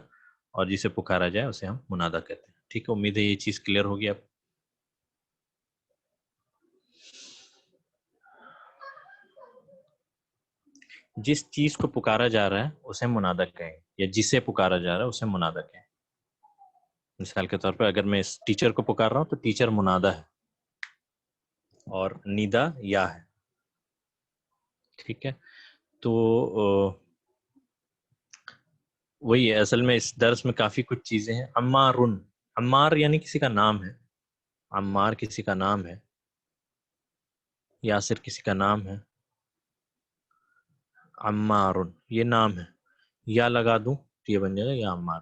اور جسے پکارا جائے اسے ہم منادا کہتے ہیں. ٹھیک ہے، امید ہے یہ چیز کلیئر ہوگی اب. جس چیز کو پکارا جا رہا ہے اسے منادا کہیں، یا جسے پکارا جا رہا ہے اسے منادا کہیں. مثال کے طور پر اگر میں اس ٹیچر کو پکار رہا ہوں تو ٹیچر منادا ہے اور ندا یا ہے. ٹھیک ہے. تو وہی ہے، اصل میں اس درس میں کافی کچھ چیزیں ہیں. عمار یعنی کسی کا نام ہے، عمار کسی کا نام ہے، یاسر کسی کا نام ہے. عمار یہ نام ہے، یا لگا دوں تو یہ بن جائے گا یا عمار.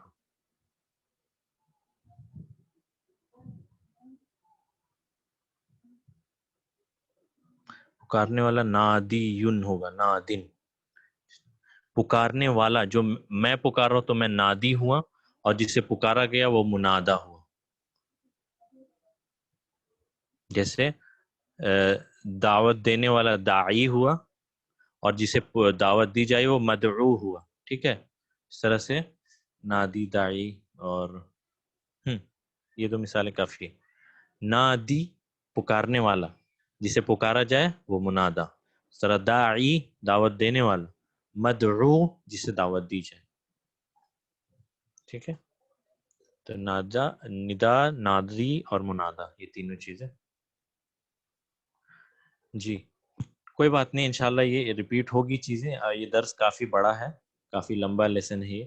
پکارنے والا نادیون ہوگا، نادن. پکارنے والا جو میں پکار رہا ہوں تو میں نادی ہوا، اور جسے پکارا گیا وہ منادا ہوا. جیسے دعوت دینے والا داعی ہوا، اور جسے دعوت دی جائے وہ مدعو ہوا. ٹھیک ہے، اس طرح سے نادی، داعی، اور یہ دو مثالیں کافی ہیں. نادی پکارنے والا، جسے پکارا جائے وہ منادا. اس طرح داعی دعوت دینے والا، مدعو جسے دعوت دی جائے. ٹھیک ہے. تو ندا، نادی اور منادا، یہ تینوں چیزیں. جی کوئی بات نہیں، انشاءاللہ یہ ریپیٹ ہوگی چیزیں. یہ درس کافی بڑا ہے، کافی لمبا لیسن ہے یہ،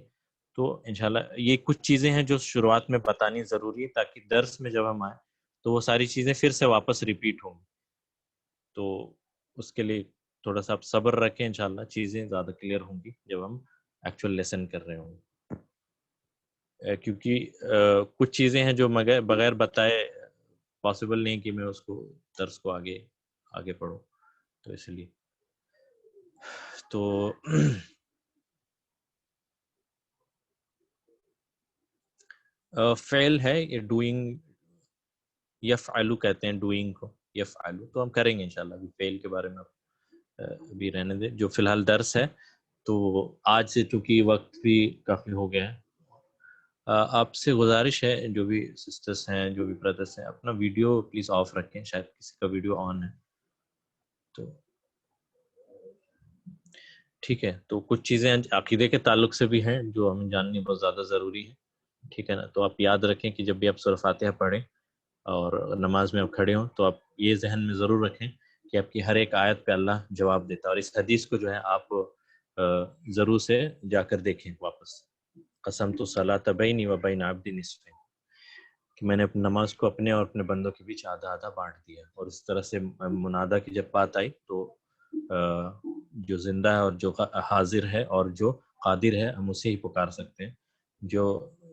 تو انشاءاللہ یہ کچھ چیزیں ہیں جو شروعات میں بتانی ضروری ہے تاکہ درس میں جب ہم آئیں تو وہ ساری چیزیں پھر سے واپس ریپیٹ ہوں. تو اس کے لیے تھوڑا سا آپ صبر رکھیں، انشاءاللہ چیزیں زیادہ کلیئر ہوں گی جب ہم ایکچوئل لیسن کر رہے ہوں گے. کیونکہ کچھ چیزیں ہیں جو بغیر بتائے پاسبل نہیں کہ میں اس کو درس کو آگے پڑھوں، تو اس لیے تو فعل ہے یہ، ڈوئنگ، یفعلو کہتے ہیں ڈوئنگ کو، یفعلو، تو ہم کریں گے انشاءاللہ. ابھی فعل کے بارے میں ابھی رہنے دیں، جو فی الحال درس ہے. تو آج سے چونکہ وقت بھی کافی ہو گیا ہے، آپ سے گزارش ہے جو بھی سسٹرس ہیں جو بھی بردرس ہیں، اپنا ویڈیو پلیز آف رکھیں، شاید کسی کا ویڈیو آن ہے تو ٹھیک ہے. تو کچھ چیزیں عقیدے کے تعلق سے بھی ہیں جو ہمیں جاننی بہت زیادہ ضروری ہے، ٹھیک ہے نا. تو آپ یاد رکھیں کہ جب بھی آپ سورہ فاتحہ پڑھیں اور نماز میں آپ کھڑے ہوں تو آپ یہ ذہن میں ضرور رکھیں کہ آپ کی ہر ایک آیت پہ اللہ جواب دیتا ہے. اور اس حدیث کو جو ہے آپ ضرور سے جا کر دیکھیں واپس. قسمت الصلاۃ بینی و بین عبدی نصفین، کہ میں نے اپنی نماز کو اپنے اور اپنے بندوں کے بیچ آدھا آدھا بانٹ دیا. اور اس طرح سے منادہ کی جب بات آئی تو جو زندہ ہے اور جو حاضر ہے اور جو قادر ہے ہم اسے ہی پکار سکتے ہیں. جو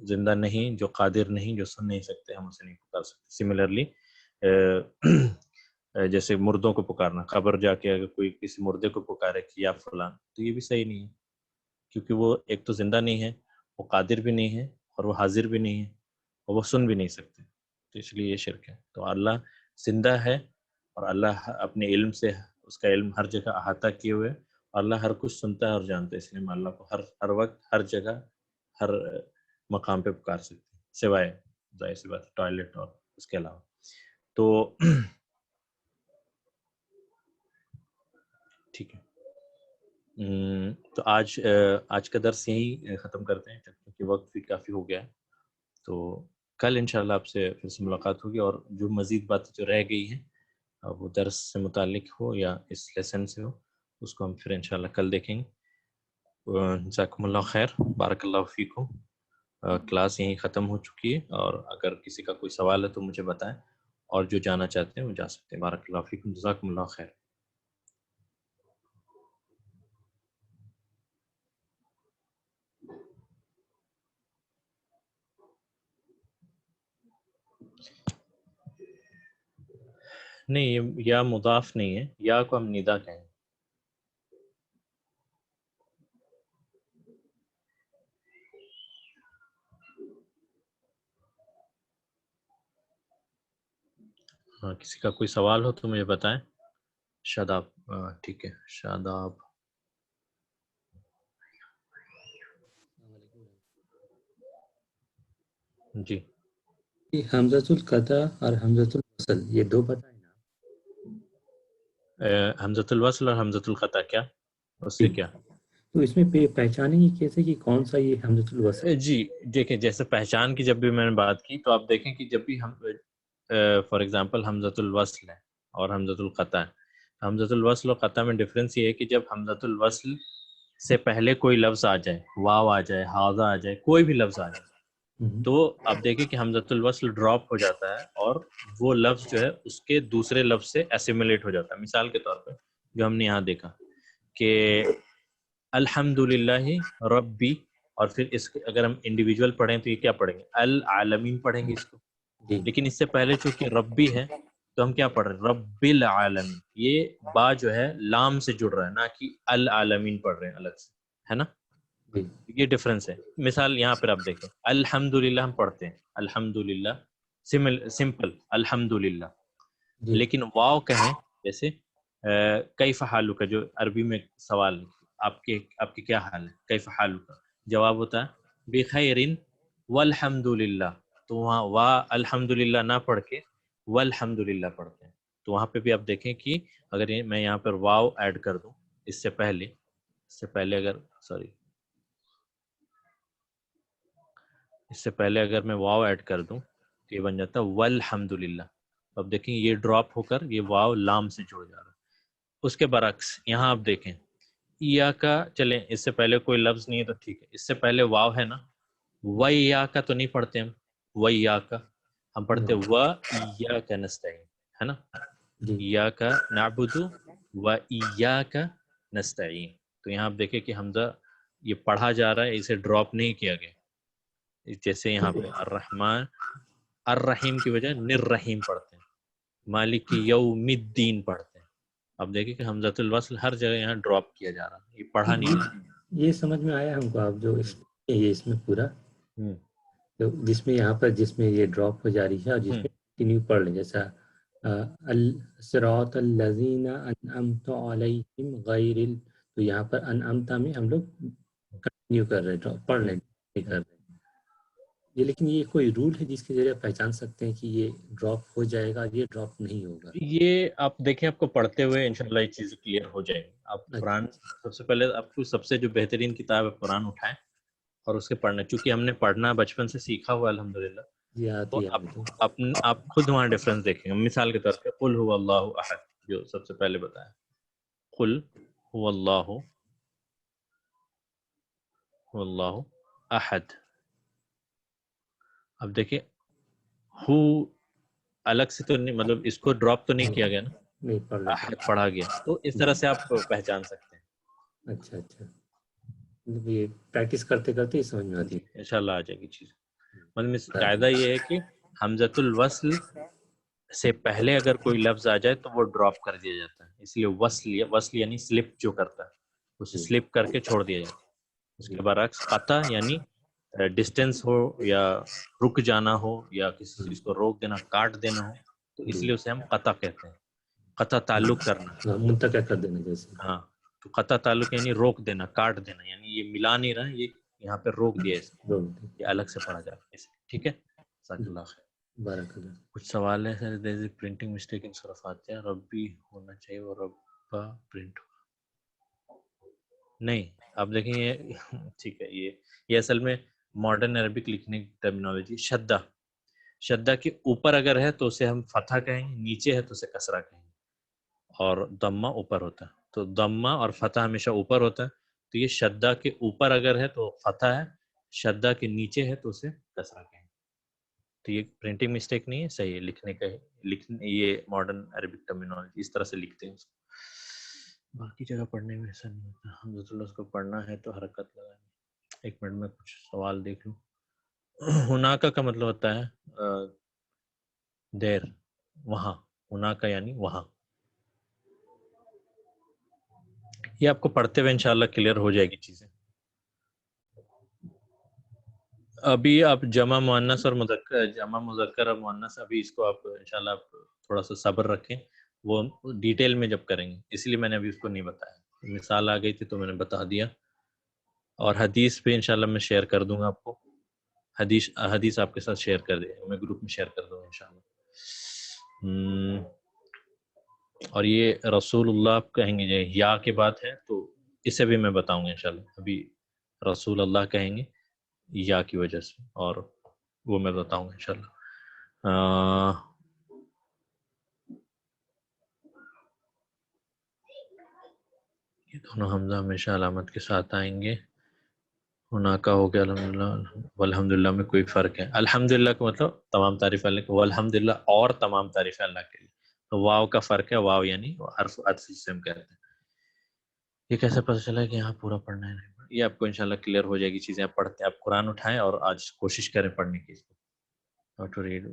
زندہ نہیں، جو قادر نہیں، جو سن نہیں سکتے، ہم اسے نہیں پکار سکتے. سملرلی جیسے مردوں کو پکارنا، قبر جا کے اگر کوئی کسی مردے کو پکارے کہ یا فلان، تو یہ بھی صحیح نہیں ہے، کیونکہ وہ ایک تو زندہ نہیں ہے، وہ قادر بھی نہیں ہے، اور وہ حاضر بھی نہیں ہے، اور وہ سن بھی نہیں سکتے. تو اس لیے یہ شرک ہے. تو اللہ زندہ ہے اور اللہ اپنے علم سے، اس کا علم ہر جگہ احاطہ کیے ہوئے، اور اللہ ہر کچھ سنتا ہے اور جانتا ہے. اس لیے ہم اللہ کو ہر وقت، ہر جگہ، ہر مقام پہ پکار سکتے ہیں، سوائے ظاہر سی بات ٹوائلٹ اور اس کے علاوہ. تو ٹھیک ہے. تو آج کا درس یہیں ختم کرتے ہیں کیونکہ وقت بھی کافی ہو گیا ہے. تو کل انشاءاللہ آپ سے پھر سے ملاقات ہوگی، اور جو مزید باتیں جو رہ گئی ہیں وہ درس سے متعلق ہو یا اس لیسن سے ہو، اس کو ہم پھر انشاءاللہ کل دیکھیں گے. جزاکم اللہ خیر، بارک اللہ فیکم. کلاس یہیں ختم ہو چکی ہے، اور اگر کسی کا کوئی سوال ہے تو مجھے بتائیں، اور جو جانا چاہتے ہیں وہ جا سکتے ہیں. بارک اللہ فیکم، جزاکم اللہ خیر. نہیں، یہ یا مضاف نہیں ہے، یا کو ہم ندا کہیں. ہاں، کسی کا کوئی سوال ہو تو مجھے بتائیں. شاداب، ٹھیک ہے، شاداب. جی، حمزۃ القطع اور حمزۃ الوصل یہ دو بتائیں نا. حمزۃ الوصل اور حمزۃ القطع، کیا اس سے کیا؟ تو اس میں پہچانیں گے کیسے کہ کون سا یہ حمزۃ الوصل؟ جی دیکھیں، جیسے پہچان کی جب بھی میں نے بات کی تو آپ دیکھیں کہ جب بھی ہم فار ایگزامپل حمزۃ الوصل ہے اور حمزۃ القطع ہے. حمزۃ الوصل اور قطع میں ڈفرینس یہ ہے کہ جب حمزۃ الوصل سے پہلے کوئی لفظ آ جائے، واو آ جائے، حاضہ آ جائے، کوئی بھی لفظ آ جائے، تو آپ دیکھیں کہ حمزۃ الوصل ڈراپ ہو جاتا ہے اور وہ لفظ جو ہے اس کے دوسرے لفظ سے ایسیمولیٹ ہو جاتا ہے. مثال کے طور پہ جو ہم نے یہاں دیکھا کہ الحمدللہ ربی، اور پھر اس کے اگر ہم انڈیویجول پڑھیں تو یہ کیا پڑھیں گے؟ العالمین پڑھیں گے اس کو. لیکن اس سے پہلے چونکہ ربی ہے تو ہم کیا پڑھ رہے ہیں؟ رب العالمین. یہ با جو ہے لام سے جڑ رہا ہے، نہ کہ العالمین پڑھ رہے ہیں الگ سے، ہے نا. یہ ڈفرنس ہے. مثال یہاں پر آپ دیکھیں، الحمدللہ ہم پڑھتے ہیں الحمدللہ سمپل الحمدللہ، لیکن واو کہیں جیسے کیف حالک، جو عربی میں سوال آپ کے کیا حال ہے، کیف حالک، جواب ہوتا ہے بخیر والحمدللہ. تو وہاں وا الحمدللہ نہ پڑھ کے والحمدللہ پڑھتے ہیں. تو وہاں پہ بھی آپ دیکھیں کہ اگر میں یہاں پر واو ایڈ کر دوں اس سے پہلے اگر میں واو ایڈ کر دوں تو یہ بن جاتا ہے والحمدللہ. اب دیکھیں یہ ڈراپ ہو کر یہ واو لام سے جڑ جا رہا ہے. اس کے برعکس یہاں آپ دیکھیں یا کا، چلیں اس سے پہلے کوئی لفظ نہیں ہے تو ٹھیک ہے، اس سے پہلے واو ہے نا، و یا کا تو نہیں پڑھتے ہم، و یا کا ہم پڑھتے و یا کا نستعین، ہے نا، جی یا کا نعبد و یا کا نستعین. تو یہاں آپ دیکھیں کہ حمزہ یہ پڑھا جا رہا ہے، اسے ڈراپ نہیں کیا گیا، جیسے یہاں پہ الرحمن الرحیم کی وجہ نررحیم پڑھتے ہیں، مالک یوم الدین پڑھتے ہیں. اب دیکھیں کہ حمزۃ الوصل ہر جگہ یہاں ڈراپ کیا جا رہا ہے، یہ پڑھا نہیں جا یہ سمجھ میں آیا ہم کو، آپ جو یہ اس میں پورا رہا. تو جس میں یہاں پر جس میں یہ ڈراپ ہو جا رہی ہے اور جس میں کنٹینیو پڑھ لیں، جیسا الصراط الذین انعمت علیہم تو یہاں پر انعمت میں ہم لوگ کنٹینیو کر رہے ہیں، پڑھ لیں کر رہے ہیں یہ. لیکن یہ کوئی رول ہے جس کے ذریعے پہچان سکتے ہیں کہ یہ ڈراپ ہو جائے گا، یہ ڈراپ نہیں ہوگا؟ یہ آپ دیکھیں، آپ کو پڑھتے ہوئے انشاءاللہ یہ چیز کلیئر ہو جائے گی. آپ قرآن سب سے پہلے آپ کو سب سے جو بہترین کتاب ہے قرآن اٹھائیں اور اس کے پڑھنا، چونکہ ہم نے پڑھنا بچپن سے سیکھا ہوا الحمدللہ، جی آتی تو ہے آپ خود وہاں ڈفرنس دیکھیں گے. مثال کے طور پہ قل هو اللہ احد جو سب سے پہلے بتایا، قل هو اللہ هو اللہ احد. اب دیکھیں ہو الگ سے تو نہیں، مطلب اس کو ڈراپ تو نہیں کیا گیا نا، نہیں پڑھ لیتے. احد پڑھا گیا، تو اس طرح سے آپ پہچان سکتے ہیں. اچھا اچھا، یہ پریکٹس کرتے کرتے ہی سمجھ میں آتی جی ہے. انشاءاللہ آ جائے گی چیز. مطلب قاعدہ یہ ہے کہ حمزۃ الوصل سے پہلے اگر کوئی لفظ آ جائے تو وہ ڈراپ کر دیا جاتا ہے، اس لیے وصل یعنی سلپ جو کرتا ہے اسے سلپ کر کے چھوڑ دیا جاتا ہے. اس کے برعکس قطع یعنی ڈسٹینس ہو یا رک جانا ہو یا کسی چیز کو روک دینا، کاٹ دینا ہو، تو اس لیے اسے ہم قطع کہتے ہیں. قطع تعلق کرنا، منتقل کر دینا جیسے. ہاں، تو قطع تعلق یعنی روک دینا، کاٹ دینا، یعنی یہ ملا نہیں رہا، یہ یہاں پہ روک دیا اس نے، یہ الگ سے پڑھا جاتا ہے. ٹھیک ہے، جزاک اللہ خیر. بارک اللہ. کچھ سوال ہے سر، دیر از پرنٹنگ مسٹیک ان سورہ فاتحہ، ربی ہونا چاہیے وہ ربا پرنٹ ہو نہیں. آپ دیکھیں یہ ٹھیک ہے، یہ اصل میں ماڈرن عربک لکھنے کی ٹرمینالوجی. شدہ کے اوپر اگر ہے تو اسے ہم فتح کہیں گے، نیچے ہے تو اسے کسرہ کہیں گے، اور ضمہ اوپر ہوتا ہے تو ضمہ اور فتح ہمیشہ اوپر ہوتا ہے. تو یہ شدہ کے اوپر اگر ہے تو فتح ہے، شدہ کے نیچے ہے تو اسے کسرہ کہیں گے. تو یہ پرنٹنگ مسٹیک نہیں ہے، صحیح ہے لکھنے کا. یہ ماڈرن عربک ٹرمینالوجی اس طرح سے لکھتے ہیں اس کو. باقی جگہ پڑھنے میں ایسا نہیں ہوتا. حمزۃ اللہ کو پڑھنا ہے تو حرکت لگانی. ایک منٹ میں کچھ سوال دیکھ لوں. ہناکا کا مطلب ہوتا ہے دیر، وہاں. ہناکا یعنی وہاں. یہ آپ کو پڑھتے ہوئے انشاءاللہ کلیئر ہو جائے گی چیزیں. ابھی آپ جمع مؤنث اور مذکر، جمع مذکر اور مؤنث، ابھی اس کو آپ انشاءاللہ آپ تھوڑا سا صبر رکھیں، وہ ڈیٹیل میں جب کریں گے، اس لیے میں نے ابھی اس کو نہیں بتایا. مثال آ گئی تھی تو میں نے بتا دیا. اور حدیث پہ انشاءاللہ میں شیئر کر دوں گا آپ کو، حدیث آپ کے ساتھ شیئر کر دیں، میں گروپ میں شیئر کر دوں گا انشاءاللہ. اور یہ رسول اللہ آپ کہیں گے یا کے بعد ہے تو اسے بھی میں بتاؤں گا انشاءاللہ. ابھی رسول اللہ کہیں گے یا کی وجہ سے، اور وہ میں بتاؤں گا انشاءاللہ. یہ دونوں حمزہ ہمیشہ علامت کے ساتھ آئیں گے. ہناکا ہو گیا الحمدللہ والحمدللہ میں کوئی فرق ہے. الحمدللہ کا مطلب تمام تعریف اللہ کے، والحمدللہ اور تمام تعریف اللہ کے لیے. تو واو کا فرق ہے، واو یعنی حرف عطف جسے ہم کہتے ہیں. یہ کیسے پتہ چلا کہ یہاں پورا پڑھنا ہے؟ یہ آپ کو انشاءاللہ کلیئر ہو جائے گی چیزیں. آپ پڑھتے آپ قرآن اٹھائیں اور آج کوشش کریں پڑھنے کی. How to read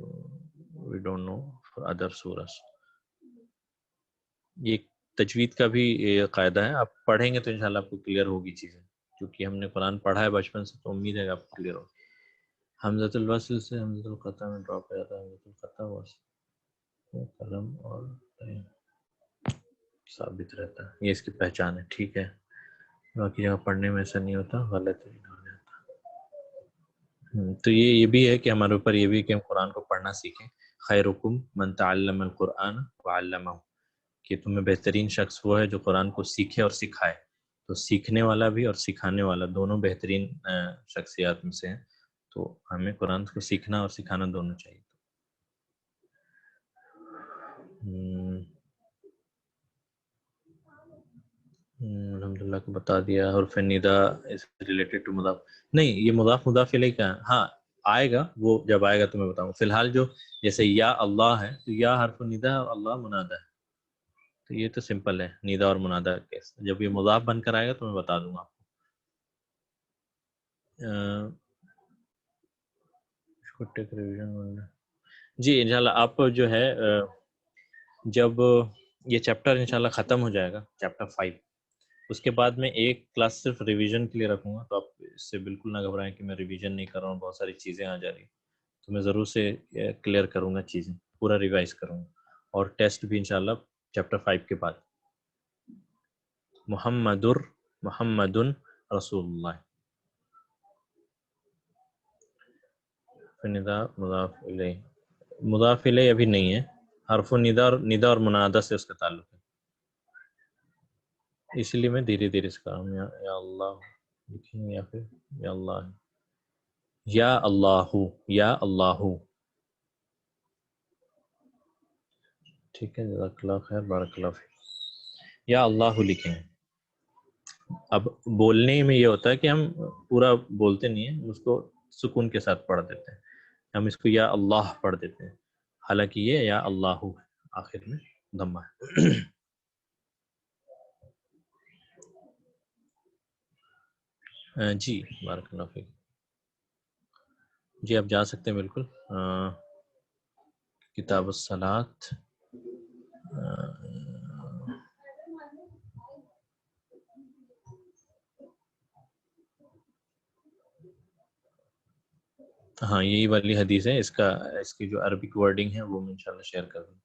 we don't know for other surahs. یہ تجوید کا بھی قاعدہ ہے، آپ پڑھیں گے تو انشاءاللہ آپ کو کلیئر ہوگی چیزیں، کیونکہ ہم نے قرآن پڑھا ہے بچپن سے، تو امید ہے کہ آپ کو کلیئر ہوگی. حمزۃ الوصل سے حمزۃ القطع میں ڈراپ ہو جاتا ہے. حمزۃ القطع وصل قلم اور ثابت رہتا ہے، یہ اس کی پہچان ہے. ٹھیک ہے، باقی جگہ پڑھنے میں ایسا نہیں ہوتا، غلط ہو جاتا. تو یہ بھی ہے کہ ہمارے اوپر یہ بھی کہ ہم قرآن کو پڑھنا سیکھیں. خیرکم من تعلم القرآن وعلمہ، کہ تمہیں بہترین شخص وہ ہے جو قرآن کو سیکھے اور سکھائے. تو سیکھنے والا بھی اور سکھانے والا دونوں بہترین شخصیات میں سے ہیں. تو ہمیں قرآن کو سیکھنا اور سکھانا دونوں چاہیے. الحمدللہ کو بتا دیا. حرف ندا از ریلیٹڈ ٹو مضاف. نہیں، یہ مضاف مضاف الیہ کا ہے. ہاں آئے گا، وہ جب آئے گا تو میں بتاؤں. فی الحال جو جیسے یا اللہ ہے تو یا حرف ندا اور اللہ منادہ ہے، تو یہ تو سمپل ہے ندا اور منادہ کیس. جب یہ مضاف بن کر آئے گا تو میں بتا دوں گا آپ کو. جی انشاءاللہ آپ جو ہے جب یہ چیپٹر انشاءاللہ ختم ہو جائے گا، چیپٹر 5، اس کے بعد میں ایک کلاس صرف ریویژن کے لیے رکھوں گا. تو آپ اس سے بالکل نہ گھبرائیں کہ میں ریویژن نہیں کر رہا ہوں، بہت ساری چیزیں آ جا رہی ہیں. تو میں ضرور سے کلیئر کروں گا چیزیں، پورا ریوائز کروں گا. اور ٹیسٹ بھی انشاءاللہ چیپٹر 5 کے بعد. محمد رسول اللہ. ندا مضاف الیہ، مضاف الیہ ابھی نہیں ہے. حرف ندا اور منادہ سے اس کا تعلق ہے، اس لیے میں دھیرے دھیرے سے کہا ہوں. یا اللہ لکھیں یا پھر یا اللہ، یا اللہ، یا اللہ. ٹھیک ہے، جزاک اللہ خیر، بارک اللہ فیک. یا اللہ لکھیں. اب بولنے میں یہ ہوتا ہے کہ ہم پورا بولتے نہیں ہیں، اس کو سکون کے ساتھ پڑھ دیتے ہیں. ہم اس کو یا اللہ پڑھ دیتے ہیں، حالانکہ یہ یا اللہ ہے، آخر میں ضمہ ہے. جی بارک اللہ فیک. جی آپ جا سکتے ہیں بالکل. کتاب الصلاۃ، ہاں یہی والی حدیث ہے. اس کی جو عربک ورڈنگ ہے وہ میں انشاءاللہ شیئر کر دوں.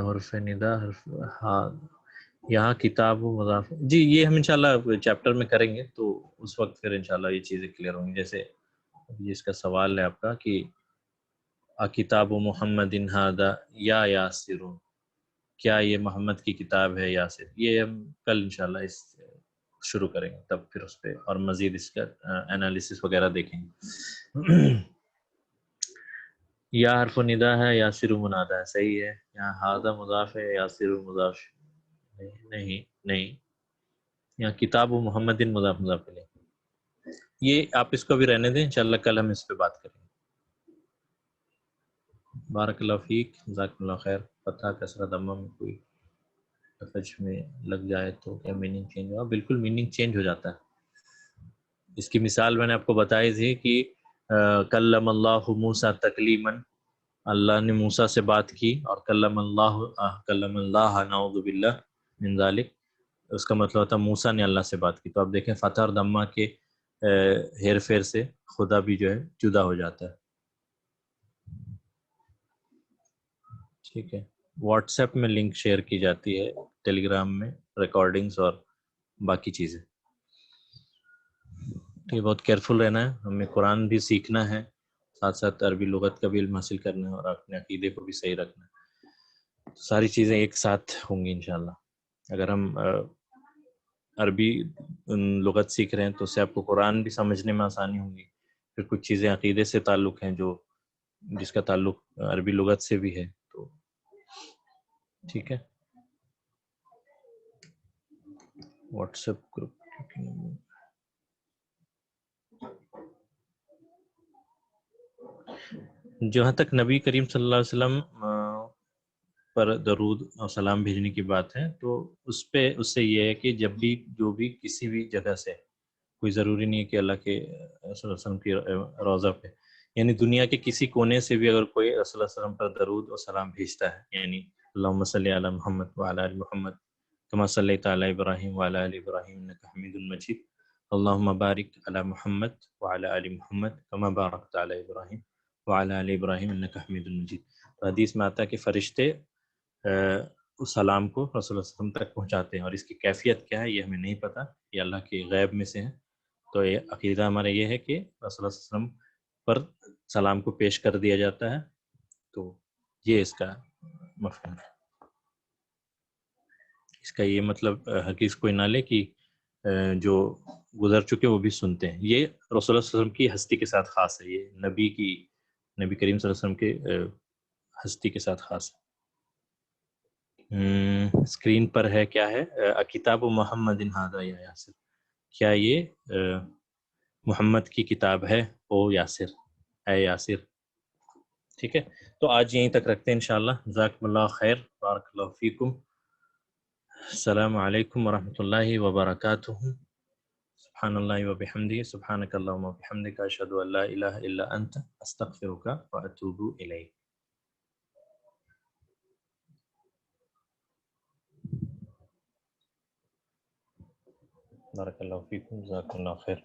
حرف ندا، حرف ہاں، یہاں کتاب و مضاف. جی یہ ہم انشاءاللہ چیپٹر میں کریں گے، تو اس وقت پھر انشاءاللہ یہ چیزیں کلیئر ہوں گی. جیسے اس کا سوال ہے آپ کا کہ کتاب محمد ھذا یا یاسر، کیا یہ محمد کی کتاب ہے یاسر. یہ ہم کل انشاءاللہ اس شروع کریں گے، تب پھر اس پہ اور مزید اس کا انالیسس وغیرہ دیکھیں گے. یا حرف ندا ہے، یاسر منادہ ہے، صحیح ہے. یہاں ھذا مضاف ہے، یاسر مضاف نہیں. یہاں کتاب و محمد مضاف مضاف الیہ. یہ آپ اس کو بھی رہنے دیں، انشاءاللہ کل ہم اس پہ بات کریں گے. بارک اللہ فیک، جزاک اللہ خیر. فتح کسرہ ضمہ میں کوئی لفظ میں لگ جائے تو کیا میننگ چینج ہوا؟ بالکل میننگ چینج ہو جاتا ہے. اس کی مثال میں نے آپ کو بتائی تھی کہ کلم اللہ موسیٰ تکلیما، اللہ نے موسیٰ سے بات کی. اور کلم اللہ نعوذ باللہ من ذالک، اس کا مطلب ہوتا ہے موسیٰ نے اللہ سے بات کی. تو آپ دیکھیں فتح اور ضمہ کے ہیر پھیر سے خدا بھی جو ہے جدا ہو جاتا ہے. ٹھیک ہے. واٹس ایپ میں لنک شیئر کی جاتی ہے، ٹیلی گرام میں ریکارڈنگز اور باقی چیزیں. یہ بہت کیئرفل رہنا ہے. ہمیں قرآن بھی سیکھنا ہے، ساتھ ساتھ عربی لغت کا بھی علم حاصل کرنا ہے، اور اپنے عقیدے کو بھی صحیح رکھنا ہے. ساری چیزیں ایک ساتھ ہوں گی انشاءاللہ. اگر ہم عربی لغت سیکھ رہے ہیں تو اس سے آپ کو قرآن بھی سمجھنے میں آسانی ہوگی. پھر کچھ چیزیں عقیدے سے تعلق ہیں جس کا تعلق عربی لغت سے بھی ہے. تو ٹھیک ہے. واٹس ایپ گروپ جہاں تک نبی کریم صلی اللہ علیہ وسلم پر درود اور سلام بھیجنے کی بات ہے، تو اس سے یہ ہے کہ جب بھی جو بھی کسی بھی جگہ سے، کوئی ضروری نہیں ہے کہ اللہ کے صلی اللہ علیہ وسلم کی روضہ پہ، یعنی دنیا کے کسی کونے سے بھی اگر کوئی رسول اللہ صلی اللہ علیہ وسلم پر درود اور سلام بھیجتا ہے، یعنی اللہم صلی علی محمد وعلی آل محمد کما صلیت علی ابراہیم وعلی آل ابراہیم انک حمید مجید، اللہم بارک علی محمد وعلی آل محمد کما بارکت علی ابراہیم وعلی آل ابراہیم انک حمید مجید. تو حدیث میں آتا ہے کہ فرشتے اس سلام کو رسول اللہ صلی اللہ علیہ وسلم تک پہنچاتے ہیں، اور اس کی کیفیت کیا ہے یہ ہمیں نہیں پتہ، یہ اللہ کے غیب میں سے ہے. تو یہ عقیدہ ہمارا یہ ہے کہ رسول اللہ صلی اللہ علیہ وسلم پر سلام کو پیش کر دیا جاتا ہے. تو یہ اس کا مفہوم ہے. اس کا یہ مطلب حقیقت کوئی نہ لے کہ جو گزر چکے وہ بھی سنتے ہیں. یہ رسول اللہ صلی اللہ علیہ وسلم کی ہستی کے ساتھ خاص ہے. یہ نبی کریم صلی اللہ علیہ وسلم کے ہستی کے ساتھ خاص ہے. اسکرین پر ہے کیا ہے کتاب محمد ہذا یا یاسر، کیا یہ محمد کی کتاب ہے او یاسر، اے یاسر. ٹھیک ہے، تو آج یہیں تک رکھتے ہیں انشاءاللہ. جزاکم اللہ خیر، بارک اللہ فیکم. السلام علیکم ورحمۃ اللہ وبرکاتہ. سبحان اللہ وبحمدہ، سبحانک اللہم وبحمدک، اشہد ان لا الہ الا انت، استغفرک واتوب الیک. بارک اللہ فیکم، جزاکم اللہ خیر.